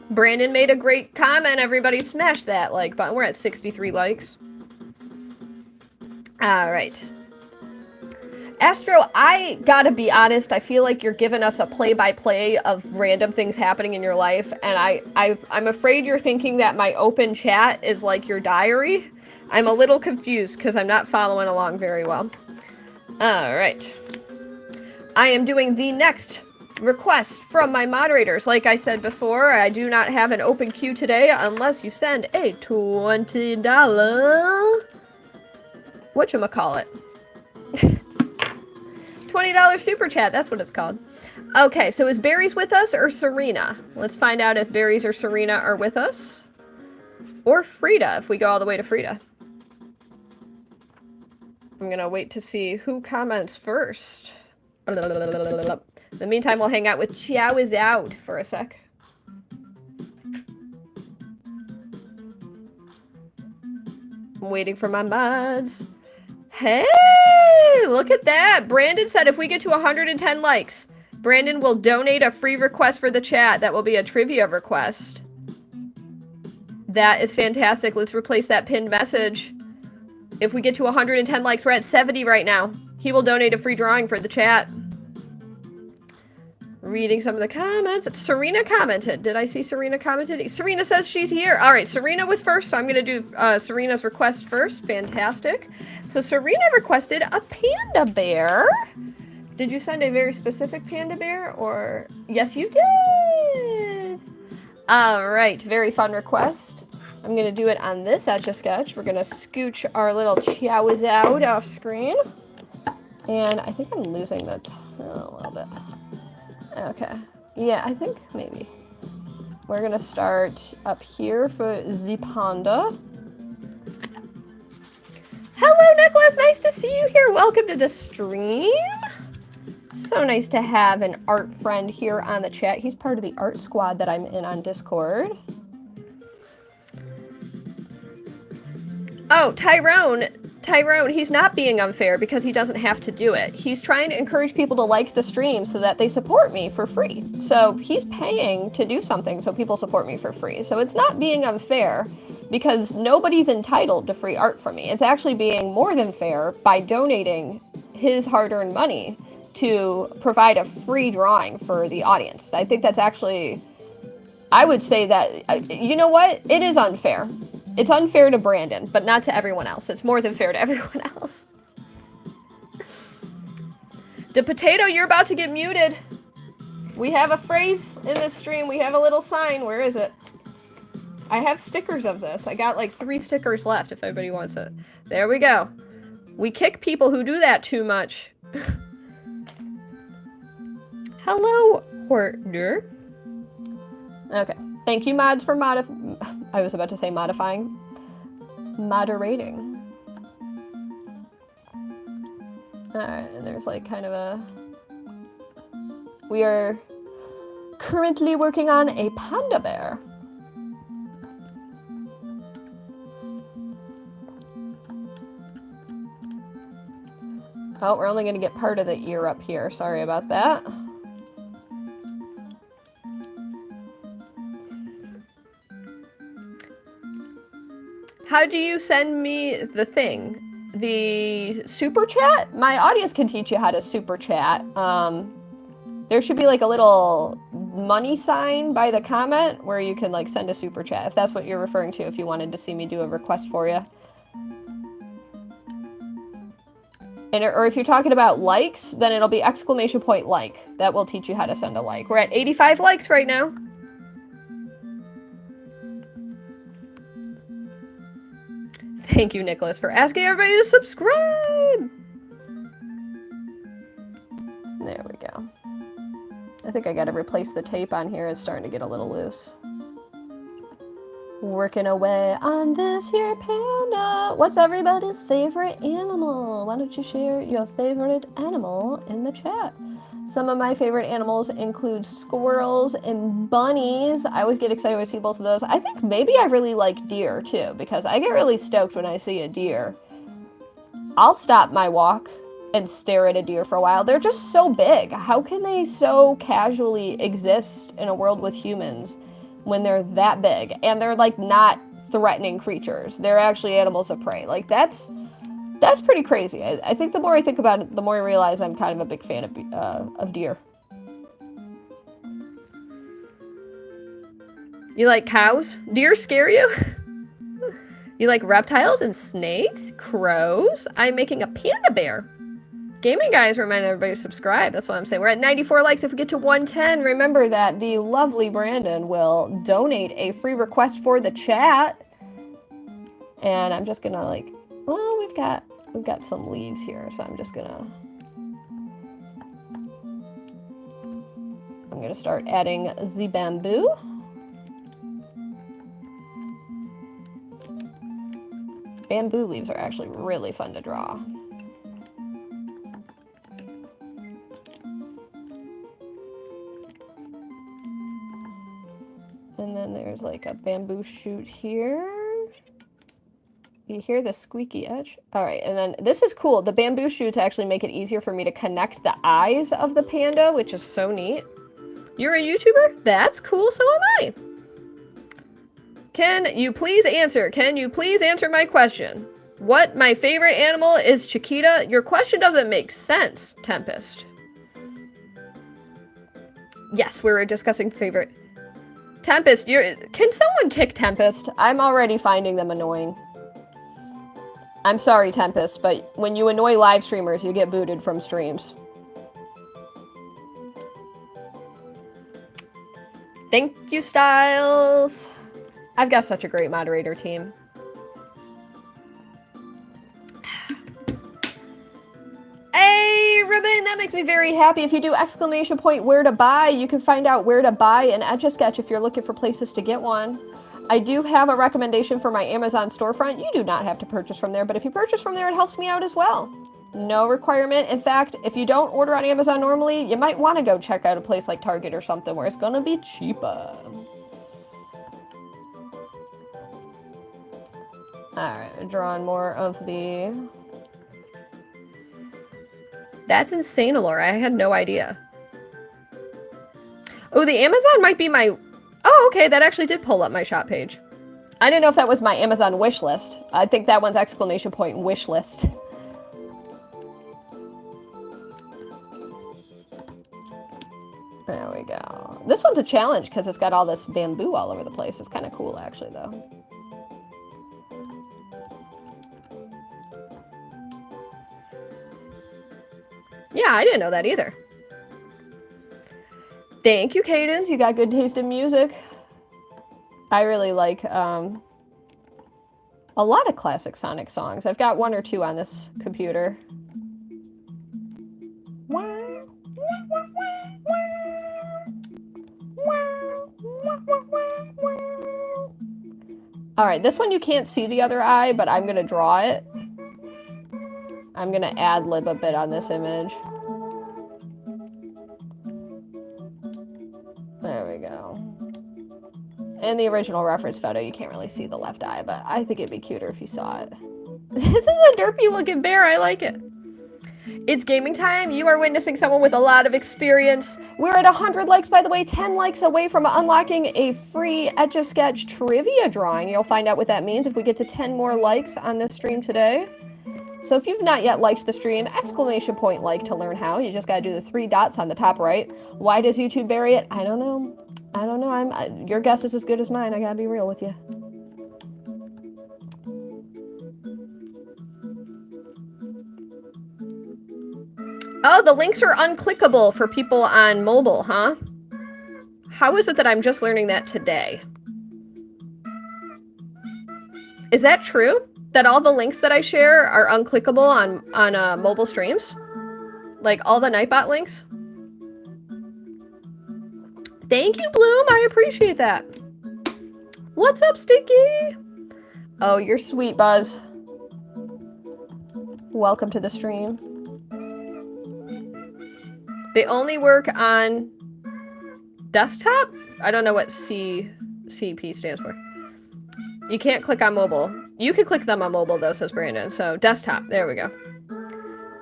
Brandon made a great comment. Everybody smash that like button. We're at 63 likes. All right. Astro, I gotta be honest. I feel like you're giving us a play-by-play of random things happening in your life, and I'm afraid you're thinking that my open chat is like your diary. I'm a little confused because I'm not following along very well. All right. I am doing the next request from my moderators. Like I said before, I do not have an open queue today unless you send a $20 whatchamacallit. $20 super chat, that's what it's called. Okay, so is Berries with us or Serena? Let's find out if Berries or Serena are with us. Or Frida, if we go all the way to Frida. I'm gonna wait to see who comments first. In the meantime, we'll hang out with Chow is out for a sec. I'm waiting for my mods. Hey, look at that. Brandon said if we get to 110 likes, Brandon will donate a free request for the chat. That will be a trivia request. That is fantastic. Let's replace that pinned message. If we get to 110 likes, we're at 70 right now. He will donate a free drawing for the chat. Reading some of the comments. Serena commented. Did I see Serena commented? Serena says she's here. All right, Serena was first, so I'm going to do Serena's request first. Fantastic. So Serena requested a panda bear. Did you send a very specific panda bear, or? Yes, you did. All right, very fun request. I'm going to do it on this Etch A Sketch. We're going to scooch our little chows out off screen. And I think I'm losing the a little bit. Okay. Yeah, I think maybe. We're gonna start up here for the Panda. Hello, Nicholas! Nice to see you here. Welcome to the stream. So nice to have an art friend here on the chat. He's part of the art squad that I'm in on Discord. Oh, Tyrone, he's not being unfair because he doesn't have to do it. He's trying to encourage people to like the stream so that they support me for free. So he's paying to do something so people support me for free. So it's not being unfair because nobody's entitled to free art from me. It's actually being more than fair by donating his hard-earned money to provide a free drawing for the audience. I think that's actually, I would say that, you know what? It is unfair. It's unfair to Brandon, but not to everyone else. It's more than fair to everyone else. The potato, you're about to get muted. We have a phrase in this stream. We have a little sign. Where is it? I have stickers of this. I got like 3 stickers left if anybody wants it. There we go. We kick people who do that too much. Hello, partner. Okay. Thank you, mods, for I was about to say modifying. Moderating. Alright, and there's like kind of a... We are currently working on a panda bear. Oh, we're only going to get part of the ear up here. Sorry about that. How do you send me the thing? The super chat? My audience can teach you how to super chat. There should be like a little money sign by the comment where you can like send a super chat, if that's what you're referring to, if you wanted to see me do a request for you. And, or if you're talking about likes, then it'll be exclamation point like. That will teach you how to send a like. We're at 85 likes right now. Thank you, Nicholas, for asking everybody to subscribe. There we go. I think I gotta replace the tape on here. It's starting to get a little loose. Working away on this here panda. What's everybody's favorite animal? Why don't you share your favorite animal in the chat? Some of my favorite animals include squirrels and bunnies. I always get excited when I see both of those. I think maybe I really like deer too, because I get really stoked when I see a deer. I'll stop my walk and stare at a deer for a while. They're just so big. How can they so casually exist in a world with humans when they're that big? And they're like not threatening creatures. They're actually animals of prey. Like that's pretty crazy. I think the more I think about it, the more I realize I'm kind of a big fan of deer. You like cows? Deer scare you? You like reptiles and snakes? Crows? I'm making a panda bear. Gaming guys, remind everybody to subscribe. That's what I'm saying. We're at 94 likes. If we get to 110, remember that the lovely Brandon will donate a free request for the chat. And I'm just gonna like, well, we've got some leaves here, so I'm gonna start adding the bamboo. Bamboo leaves are actually really fun to draw. And then there's like a bamboo shoot here. You hear the squeaky edge? All right, and then this is cool. The bamboo shoots actually make it easier for me to connect the eyes of the panda, which is so neat. You're a YouTuber? That's cool, so am I. Can you please answer? Can you please answer my question? What my favorite animal is Chiquita? Your question doesn't make sense, Tempest. Yes, we were discussing favorite. Tempest, can someone kick Tempest? I'm already finding them annoying. I'm sorry, Tempest, but when you annoy live streamers, you get booted from streams. Thank you, Styles. I've got such a great moderator team. Hey, Ribbon, that makes me very happy. If you do exclamation point where to buy, you can find out where to buy an Etch A Sketch if you're looking for places to get one. I do have a recommendation for my Amazon storefront. You do not have to purchase from there, but if you purchase from there, it helps me out as well. No requirement. In fact, if you don't order on Amazon normally, you might want to go check out a place like Target or something where it's going to be cheaper. Alright, drawing more of the... That's insane, Alora. I had no idea. Oh, the Amazon might be my... Oh, okay, that actually did pull up my shop page. I didn't know if that was my Amazon wish list. I think that one's exclamation point wish list. There we go. This one's a challenge because it's got all this bamboo all over the place. It's kind of cool, actually, though. Yeah, I didn't know that either. Thank you, Cadence. You got good taste in music. I really like a lot of classic Sonic songs. I've got 1 or 2 on this computer. All right, this one you can't see the other eye, but I'm gonna draw it. I'm gonna ad-lib a bit on this image. There we go. In the original reference photo, you can't really see the left eye, but I think it'd be cuter if you saw it. This is a derpy looking bear, I like it. It's gaming time. You are witnessing someone with a lot of experience. We're at 100 likes, by the way, 10 likes away from unlocking a free Etch A Sketch trivia drawing. You'll find out what that means if we get to 10 more likes on this stream today. So if you've not yet liked the stream, exclamation point like to learn how. You just gotta do the 3 dots on the top right. Why does YouTube bury it? I don't know. I don't know. Your guess is as good as mine. I gotta be real with you. Oh, the links are unclickable for people on mobile, huh? How is it that I'm just learning that today? Is that true? That all the links that I share are unclickable on mobile streams? Like all the Nightbot links? Thank you, Bloom. I appreciate that. What's up, Sticky? Oh, you're sweet, Buzz. Welcome to the stream. They only work on desktop? I don't know what CP stands for. You can't click on mobile. You can click them on mobile, though, says Brandon. So, desktop. There we go.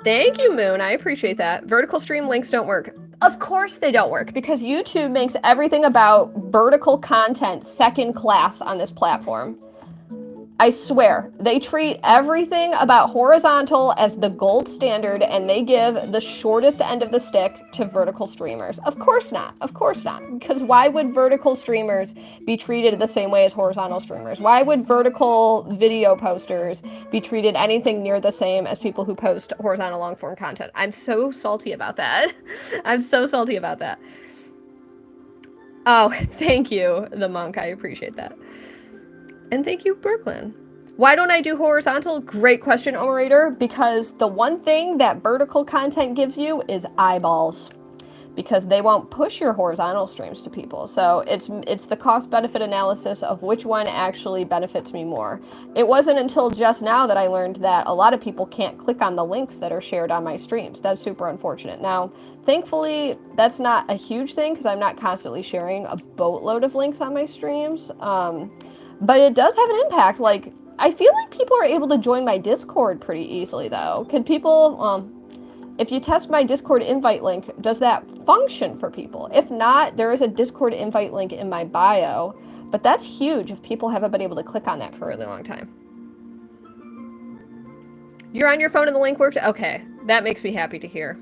Thank you, Moon. I appreciate that. Vertical stream links don't work. Of course they don't work, because YouTube makes everything about vertical content second class on this platform. I swear, they treat everything about horizontal as the gold standard, and they give the shortest end of the stick to vertical streamers. Of course not. Of course not. Because why would vertical streamers be treated the same way as horizontal streamers? Why would vertical video posters be treated anything near the same as people who post horizontal long-form content? I'm so salty about that. I'm so salty about that. Oh, thank you, the monk. I appreciate that. And thank you, Brooklyn. Why don't I do horizontal? Great question, Orator. Because the one thing that vertical content gives you is eyeballs. Because they won't push your horizontal streams to people. So it's the cost-benefit analysis of which one actually benefits me more. It wasn't until just now that I learned that a lot of people can't click on the links that are shared on my streams. That's super unfortunate. Now, thankfully, that's not a huge thing because I'm not constantly sharing a boatload of links on my streams. But it does have an impact. Like, I feel like people are able to join my Discord pretty easily, though. Could people, if you test my Discord invite link, does that function for people? If not, there is a Discord invite link in my bio, but that's huge if people haven't been able to click on that for a really long time. You're on your phone and the link worked? Okay, that makes me happy to hear.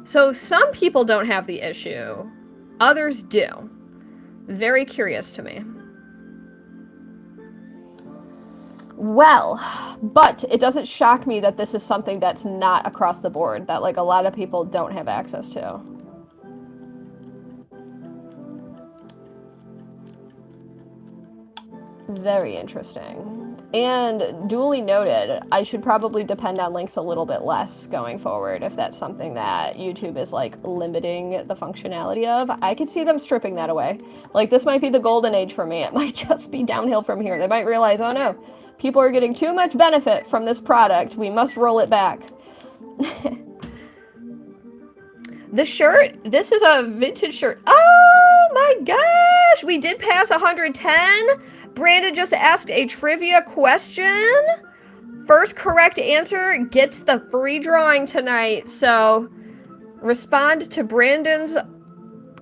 So some people don't have the issue. Others do. Very curious to me. Well, but it doesn't shock me that this is something that's not across the board, that like a lot of people don't have access to. Very interesting. And duly noted, I should probably depend on links a little bit less going forward if that's something that YouTube is like limiting the functionality of. I could see them stripping that away. Like this might be the golden age for me. It might just be downhill from here. They might realize, oh no, people are getting too much benefit from this product. We must roll it back. The shirt, this is a vintage shirt. Oh my gosh, we did pass 110. Brandon just asked a trivia question. First correct answer gets the free drawing tonight. So respond to Brandon's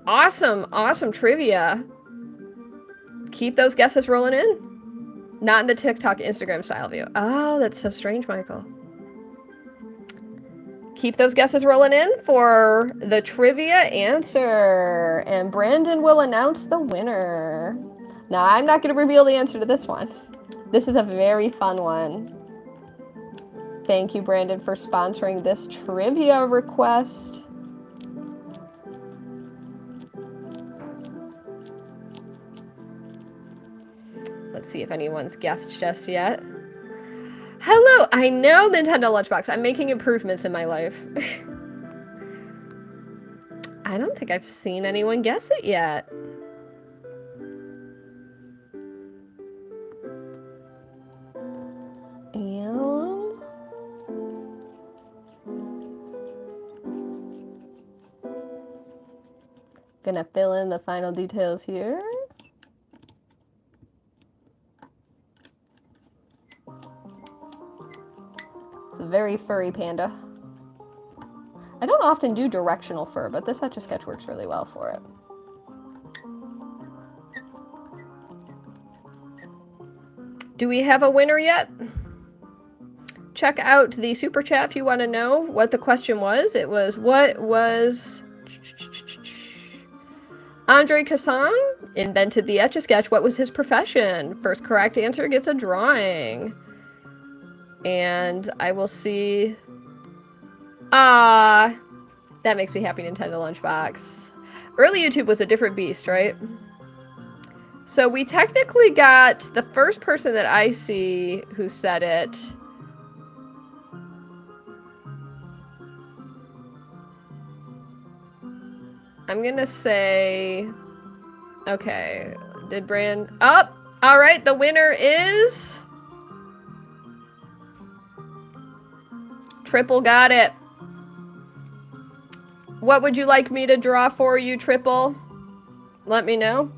awesome trivia. Keep those guesses rolling in. Not in the TikTok, Instagram style view. Oh, that's so strange, Michael. Keep those guesses rolling in for the trivia answer. And Brandon will announce the winner. Now, I'm not going to reveal the answer to this one. This is a very fun one. Thank you, Brandon, for sponsoring this trivia request. Let's see if anyone's guessed just yet. Hello! I know, Nintendo Lunchbox. I'm making improvements in my life. I don't think I've seen anyone guess it yet. And... gonna fill in the final details here. It's a very furry panda. I don't often do directional fur, but this Etch A Sketch works really well for it. Do we have a winner yet? Check out the super chat if you want to know what the question was. It was, what was... Andre Casson invented the Etch A Sketch. What was his profession? First correct answer gets a drawing. And I will see... Ah, that makes me happy, Nintendo Lunchbox. Early YouTube was a different beast, right? So we technically got the first person that I see who said it. I'm gonna say... Okay, did Brand... Oh! Alright, the winner is... Triple got it. What would you like me to draw for you, Triple? Let me know.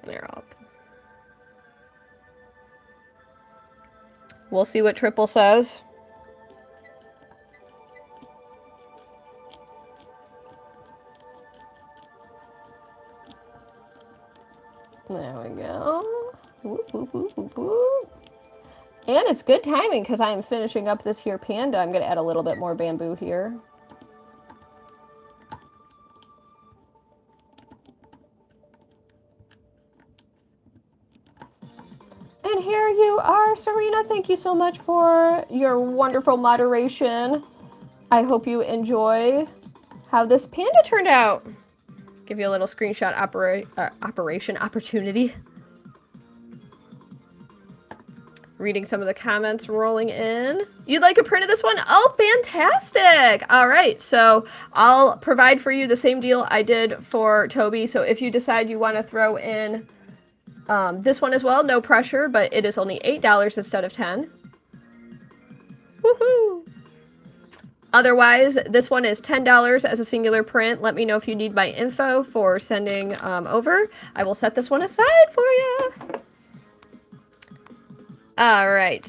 They're up. We'll see what Triple says. There we go. Whoop, whoop, whoop, whoop, whoop. And it's good timing because I am finishing up this here panda. I'm going to add a little bit more bamboo here. And here you are, Serena. Thank you so much for your wonderful moderation. I hope you enjoy how this panda turned out. Give you a little screenshot operation opportunity. Reading some of the comments rolling in. You'd like a print of this one? Oh, fantastic! All right, so I'll provide for you the same deal I did for Toby. So if you decide you want to throw in this one as well, no pressure, but it is only $8 instead of $10. Woohoo! Otherwise, this one is $10 as a singular print. Let me know if you need my info for sending over. I will set this one aside for you. All right.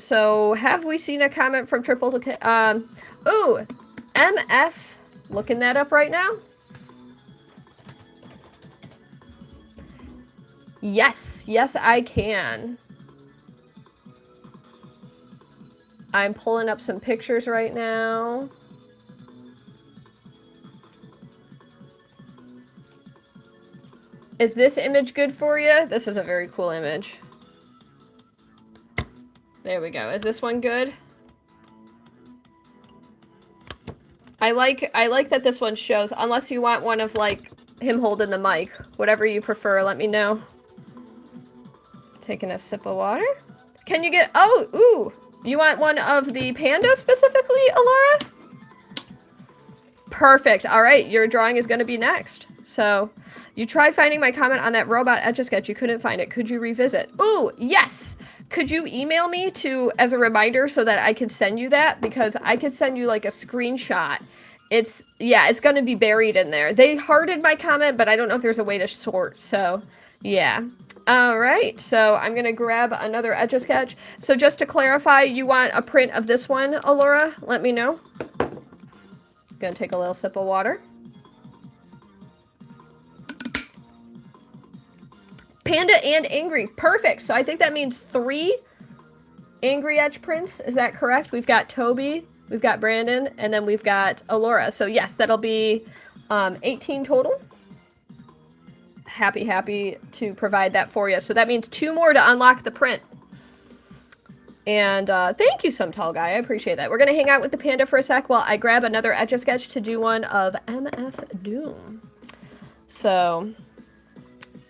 So have we seen a comment from Triple? Ooh, MF. Looking that up right now. Yes, yes, I can. I'm pulling up some pictures right now. Is this image good for you? This is a very cool image. There we go. Is this one good? I like that this one shows, unless you want one of like him holding the mic. Whatever you prefer, let me know. Taking a sip of water. Can you get, oh, ooh. You want one of the panda specifically, Alora? Perfect. All right, your drawing is going to be next. So, you tried finding my comment on that robot Etch A Sketch. You couldn't find it. Could you revisit? Ooh, yes! Could you email me as a reminder so that I could send you that? Because I could send you like a screenshot. It's going to be buried in there. They hearted my comment, but I don't know if there's a way to sort. So, yeah. All right, so I'm going to grab another Etch A Sketch. So just to clarify, you want a print of this one, Alora? Let me know. Going to take a little sip of water. Panda and Angry. Perfect. So I think that means 3 Angry Etch prints. Is that correct? We've got Toby, we've got Brandon, and then we've got Alora. So yes, that'll be 18 total. Happy to provide that for you. So that means 2 more to unlock the print. And thank you, some tall guy. I appreciate that. We're going to hang out with the panda for a sec while I grab another Etch A Sketch to do one of MF Doom. So,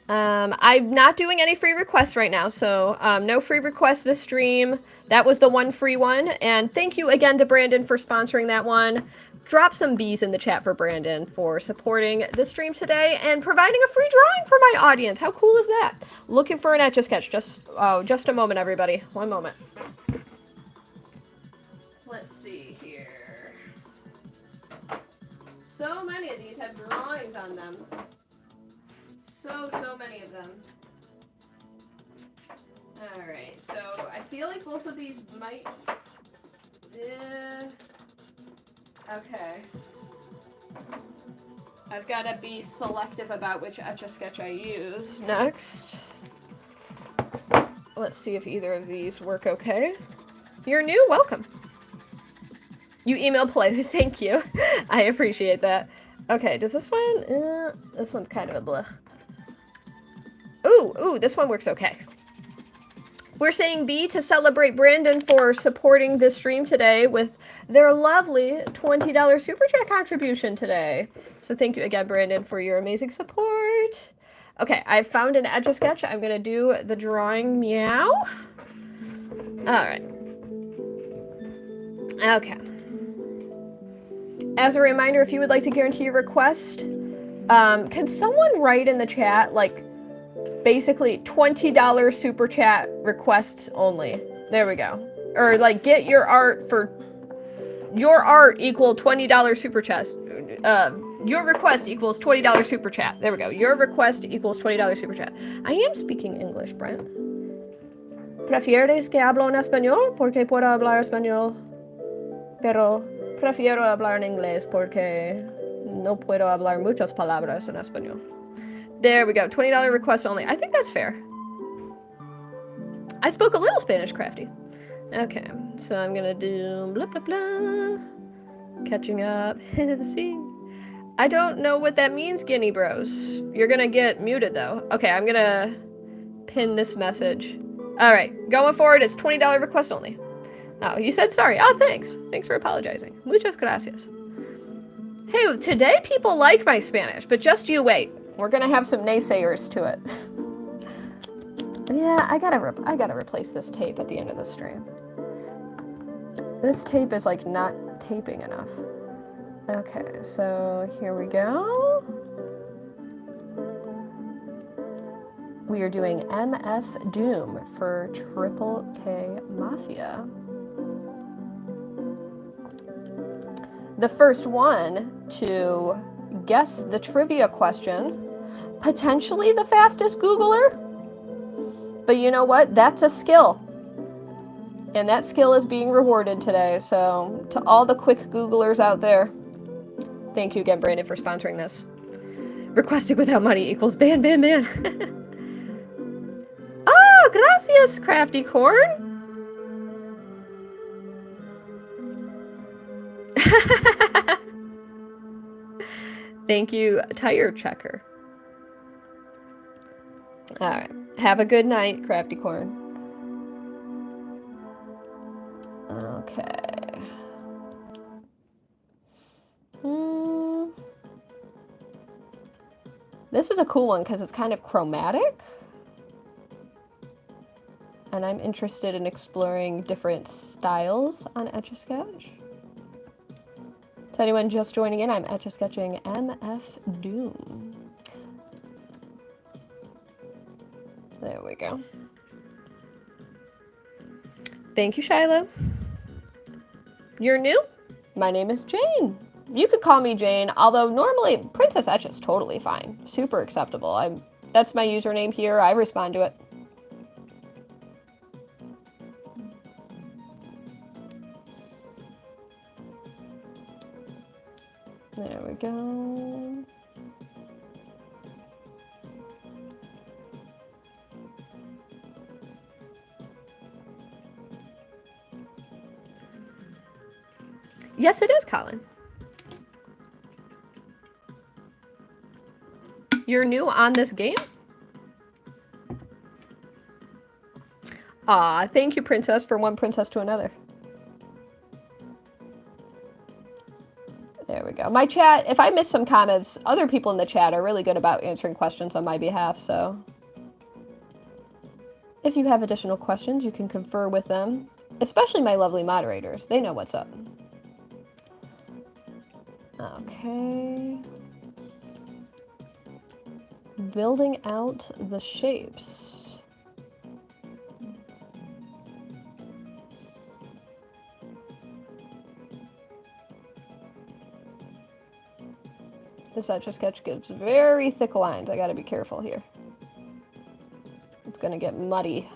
I'm not doing any free requests right now, so no free requests this stream. That was the one free one, and thank you again to Brandon for sponsoring that one. Drop some B's in the chat for Brandon for supporting the stream today and providing a free drawing for my audience. How cool is that? Looking for an Etch A Sketch. Just a moment, everybody. One moment. Let's see here. So many of these have drawings on them. So many of them. Alright, so I feel like both of these might... Okay. I've got to be selective about which Etch A Sketch I use next. Let's see if either of these work okay. If you're new, welcome. You emailed politely, thank you. I appreciate that. Okay, does this one... this one's kind of a blech. Ooh, this one works okay. We're saying B to celebrate Brandon for supporting this stream today with their lovely $20 Super Chat contribution today. So thank you again, Brandon, for your amazing support. Okay, I found an Etch A Sketch. I'm going to do the drawing meow. All right. Okay. As a reminder, if you would like to guarantee your request, can someone write in the chat, like, basically $20 super chat requests only. There we go. Or like get your art equal $20 super chat. Your request equals $20 super chat. There we go. Your request equals $20 super chat. I am speaking English, Brent. ¿Prefieres que hablo en español? Porque puedo hablar español. Pero prefiero hablar en inglés porque no puedo hablar muchas palabras en español. There we go. $20 request only. I think that's fair. I spoke a little Spanish, Crafty. Okay, so I'm gonna do blah, blah, blah. Catching up. See? I don't know what that means, Guinea Bros. You're gonna get muted, though. Okay, I'm gonna pin this message. Alright, going forward, it's $20 request only. Oh, you said sorry. Oh, thanks. Thanks for apologizing. Muchas gracias. Hey, today people like my Spanish, but just you wait. We're gonna have some naysayers to it. Yeah, I gotta replace this tape at the end of the stream. This tape is like not taping enough. Okay, so here we go. We are doing MF Doom for Triple K Mafia. The first one to guess the trivia question. Potentially the fastest Googler. But you know what? That's a skill. And that skill is being rewarded today. So to all the quick Googlers out there, thank you again, Brandon, for sponsoring this. Requesting without money equals ban. Oh, gracias, Crafty Corn. Thank you, Tire Checker. Alright. Have a good night, Crafty Corn. Okay. This is a cool one because it's kind of chromatic. And I'm interested in exploring different styles on Etch A Sketch. So anyone just joining in, I'm Etch A Sketching MF Doom. There we go. Thank you, Shiloh. You're new? My name is Jane. You could call me Jane, although normally Princess Etch is totally fine. Super acceptable. That's my username here. I respond to it. There we go. Yes, it is, Colin. You're new on this game? Aw, thank you, princess, from one princess to another. There we go. My chat, if I miss some comments, other people in the chat are really good about answering questions on my behalf, so... If you have additional questions, you can confer with them, especially my lovely moderators. They know what's up. Okay. Building out the shapes. This Etch A Sketch gives very thick lines. I gotta be careful here. It's gonna get muddy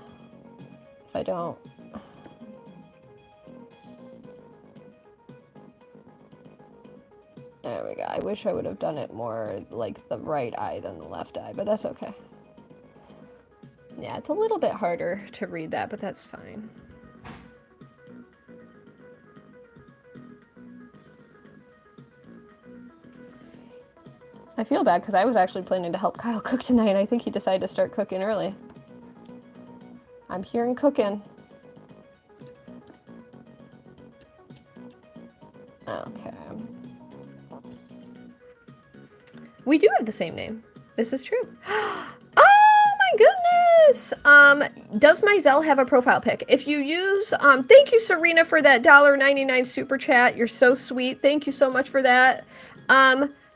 if I don't. There we go. I wish I would have done it more like the right eye than the left eye, but that's okay. Yeah, it's a little bit harder to read that, but that's fine. I feel bad because I was actually planning to help Kyle cook tonight. I think he decided to start cooking early. I'm hearing cooking. Okay. We do have the same name. This is true. Oh my goodness! Does Mizell have a profile pic? If you use, thank you Serena for that $1.99 super chat. You're so sweet. Thank you so much for that.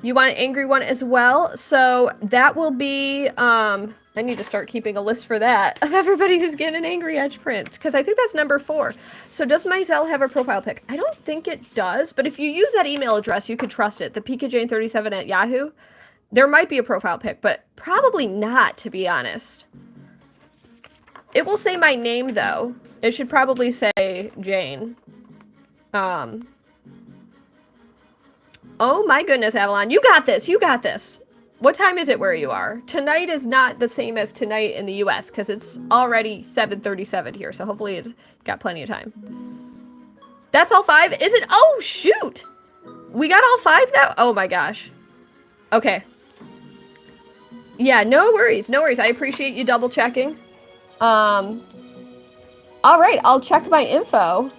You want an angry one as well? So that will be, I need to start keeping a list for that of everybody who's getting an angry edge print, because I think that's number 4. So does Mizell have a profile pic? I don't think it does, but if you use that email address, you can trust it, the PikaJane37 at Yahoo. There might be a profile pic, but probably not, to be honest. It will say my name, though. It should probably say Jane. Oh my goodness, Avalon. You got this. You got this. What time is it where you are? Tonight is not the same as tonight in the US, because it's already 7:37 here, so hopefully it's got plenty of time. That's all 5? Is it? Oh, shoot! We got all 5 now? Oh my gosh. Okay. Yeah, no worries. No worries. I appreciate you double checking. All right, I'll check my info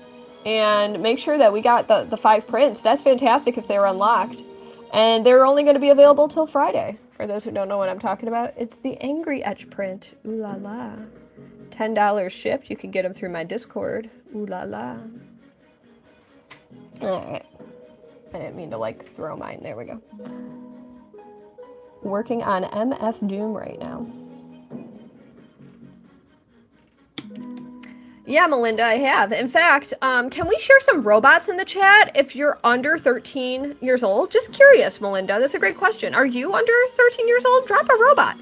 and make sure that we got the 5 prints. That's fantastic if they were unlocked. And they're only going to be available till Friday. For those who don't know what I'm talking about, it's the Angry Etch print. Ooh la la. $10 shipped. You can get them through my Discord. Ooh la la. Alright. I didn't mean to, like, throw mine. There we go. Working on MF Doom right now. Yeah, Melinda, I have. In fact, can we share some robots in the chat if you're under 13 years old? Just curious, Melinda. That's a great question. Are you under 13 years old? Drop a robot.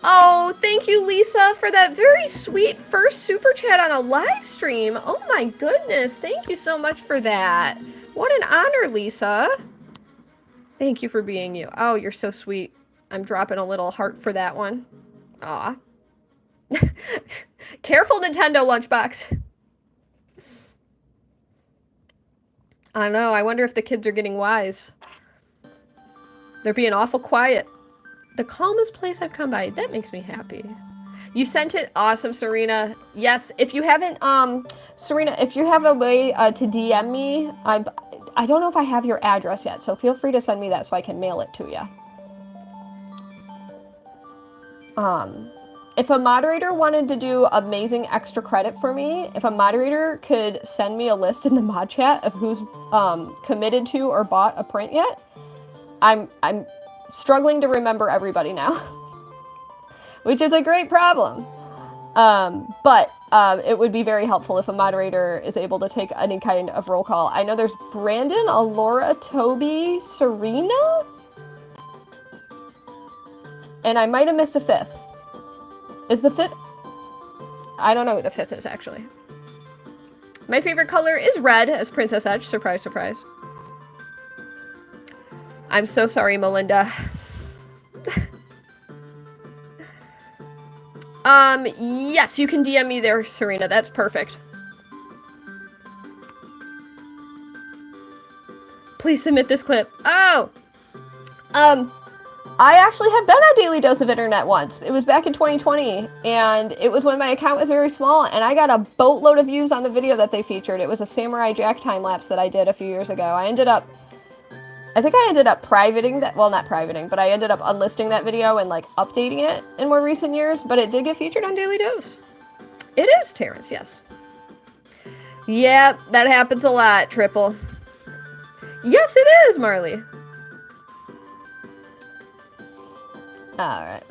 Oh, thank you, Lisa, for that very sweet first super chat on a live stream. Oh my goodness. Thank you so much for that. What an honor, Lisa. Thank you for being you. Oh, you're so sweet. I'm dropping a little heart for that one. Aw. Careful, Nintendo lunchbox. I don't know. I wonder if the kids are getting wise. They're being awful quiet. The calmest place I've come by. That makes me happy. You sent it? Awesome, Serena. Yes, if you haven't, Serena, if you have a way to DM me, I don't know if I have your address yet, so feel free to send me that so I can mail it to you. If a moderator wanted to do amazing extra credit for me, if a moderator could send me a list in the mod chat of who's committed to or bought a print yet, I'm struggling to remember everybody now, which is a great problem. But it would be very helpful if a moderator is able to take any kind of roll call. I know there's Brandon, Alora, Toby, Serena, and I might have missed a 5th. Is the 5th? I don't know what the 5th is, actually. My favorite color is red, as Princess Edge. Surprise, surprise. I'm so sorry, Melinda. Yes, you can DM me there, Serena. That's perfect. Please submit this clip. Oh! I actually have been on Daily Dose of Internet once. It was back in 2020, and it was when my account was very small, and I got a boatload of views on the video that they featured. It was a Samurai Jack time-lapse that I did a few years ago. I think I ended up privating that, well, not privating, but I ended up unlisting that video and, like, updating it in more recent years, but it did get featured on Daily Dose. It is, Terrence, yes. Yep, that happens a lot, Triple. Yes, it is, Marley. Alright.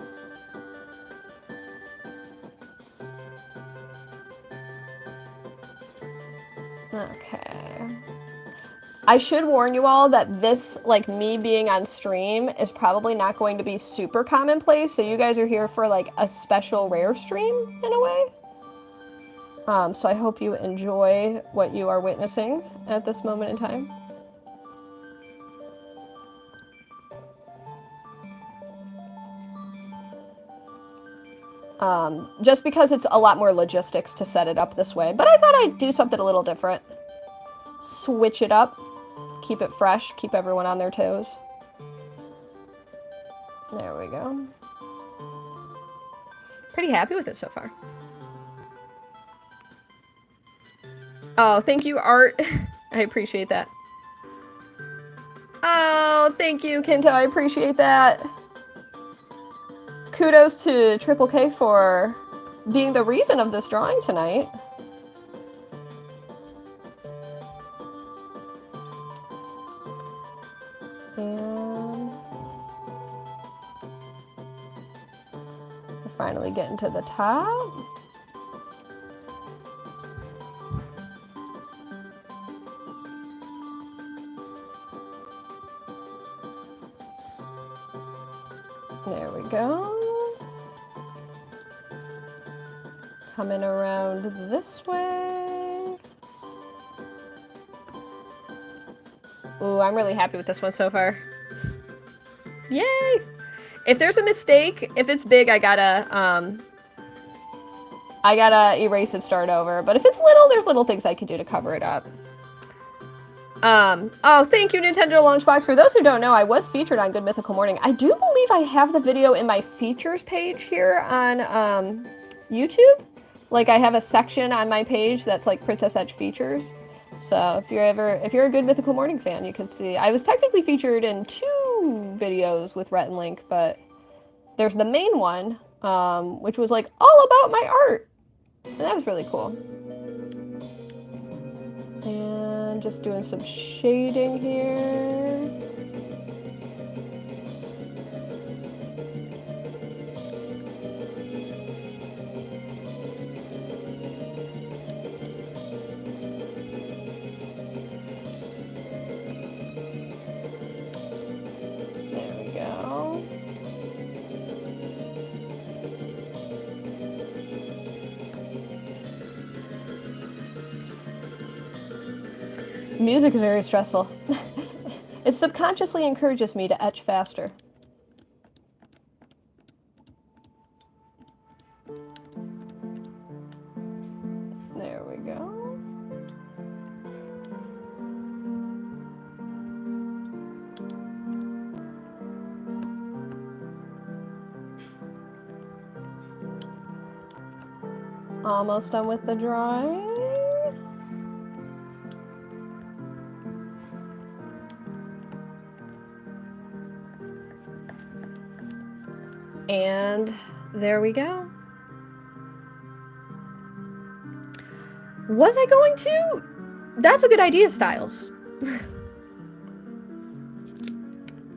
Okay. I should warn you all that this, like, me being on stream is probably not going to be super commonplace, so you guys are here for, like, a special rare stream, in a way. So I hope you enjoy what you are witnessing at this moment in time. Just because it's a lot more logistics to set it up this way. But I thought I'd do something a little different. Switch it up. Keep it fresh. Keep everyone on their toes. There we go. Pretty happy with it so far. Oh, thank you, Art. I appreciate that. Oh, thank you, Kinto. I appreciate that. Kudos to Triple K for being the reason of this drawing tonight. And we're finally getting to the top. There we go. Coming around this way. Ooh, I'm really happy with this one so far. Yay! If there's a mistake, if it's big, I gotta erase it, start over. But if it's little, there's little things I can do to cover it up. Oh, thank you, Nintendo Lunchbox. For those who don't know, I was featured on Good Mythical Morning. I do believe I have the video in my features page here on, YouTube. Like, I have a section on my page that's like Princess Etch features. So if you're a Good Mythical Morning fan, you can see. I was technically featured in 2 videos with Rhett and Link, but there's the main one, which was like all about my art. And that was really cool. And just doing some shading here. There we go. Music is very stressful. It subconsciously encourages me to etch faster. There we go. Almost done with the drawing. And there we go. Was I going to? That's a good idea, Styles.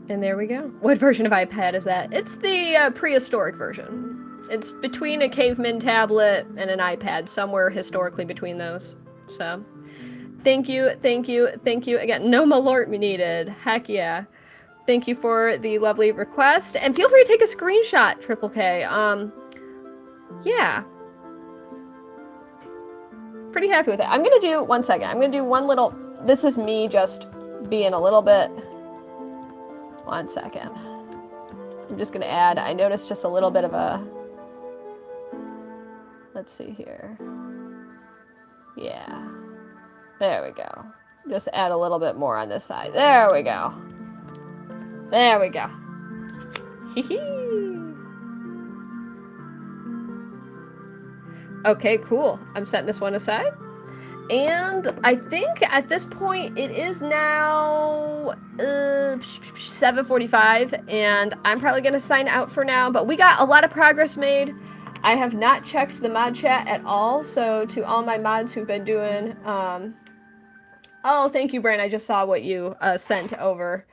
And there we go. What version of iPad is that? It's the prehistoric version. It's between a caveman tablet and an iPad, somewhere historically between those. So, thank you, thank you, thank you again. No malort needed. Heck yeah. Thank you for the lovely request, and feel free to take a screenshot, Triple K. Yeah. Pretty happy with it. I'm gonna do, one second, I'm gonna do one little, this is me just being a little bit, one second. I'm just gonna add, I noticed just a little bit of a, let's see here. Yeah. There we go. Just add a little bit more on this side. There we go. There we go. Okay, cool. I'm setting this one aside. And I think at this point it is now 7:45, and I'm probably going to sign out for now. But we got a lot of progress made. I have not checked the mod chat at all, so to all my mods who've been doing... oh, thank you, Bran. I just saw what you sent over.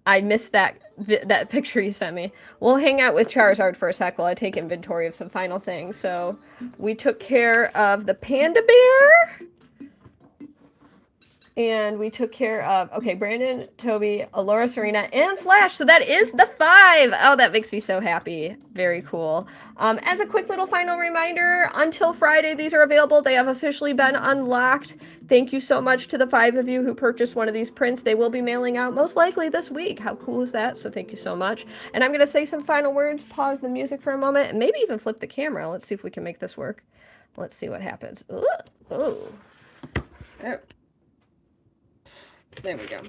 I missed that picture you sent me. We'll hang out with Charizard for a sec while I take inventory of some final things. So we took care of the Panda Bear. And we took care of, okay, Brandon, Toby, Alora, Serena, and Flash. So that is the 5. Oh, that makes me so happy. Very cool. As a quick little final reminder, until Friday, these are available. They have officially been unlocked. Thank you so much to the 5 of you who purchased one of these prints. They will be mailing out most likely this week. How cool is that? So thank you so much. And I'm going to say some final words, pause the music for a moment, and maybe even flip the camera. Let's see if we can make this work. Let's see what happens. Ooh. Ooh. There we go.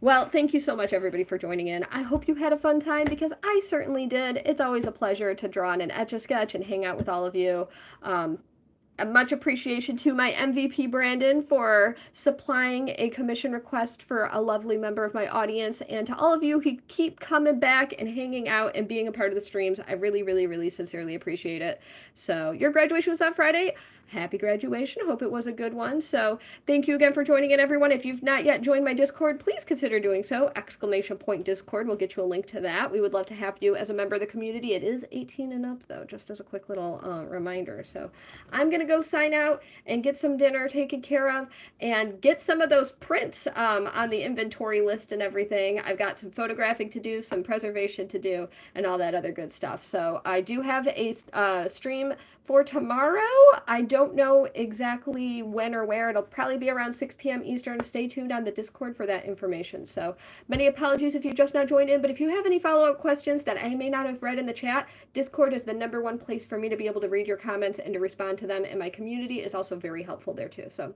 Well, thank you so much, everybody, for joining in. I hope you had a fun time, because I certainly did. It's always a pleasure to draw in an Etch A Sketch and hang out with all of you. A much appreciation to my MVP Brandon for supplying a commission request for a lovely member of my audience, and to all of you who keep coming back and hanging out and being a part of the streams. I really, really, really sincerely appreciate it. So your graduation was on Friday. Happy graduation. Hope it was a good one. So thank you again for joining in, everyone. If you've not yet joined my Discord, please consider doing so. !Discord will get you a link to that. We would love to have you as a member of the community. It is 18 and up, though, just as a quick little reminder. So I'm going to go sign out and get some dinner taken care of and get some of those prints on the inventory list and everything. I've got some photographing to do, some preservation to do, and all that other good stuff. So I do have a stream for tomorrow. I don't know exactly when or where. It'll probably be around 6 p.m. Eastern. Stay tuned on the Discord for that information. So many apologies if you just now joined in, but if you have any follow-up questions that I may not have read in the chat, Discord is the #1 place for me to be able to read your comments and to respond to them, and my community is also very helpful there too. So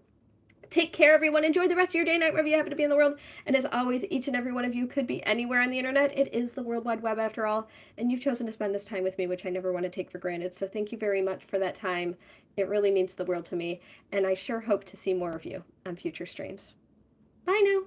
take care, everyone. Enjoy the rest of your day, night, wherever you happen to be in the world. And as always, each and every one of you could be anywhere on the internet. It is the World Wide Web, after all. And you've chosen to spend this time with me, which I never want to take for granted. So thank you very much for that time. It really means the world to me. And I sure hope to see more of you on future streams. Bye now.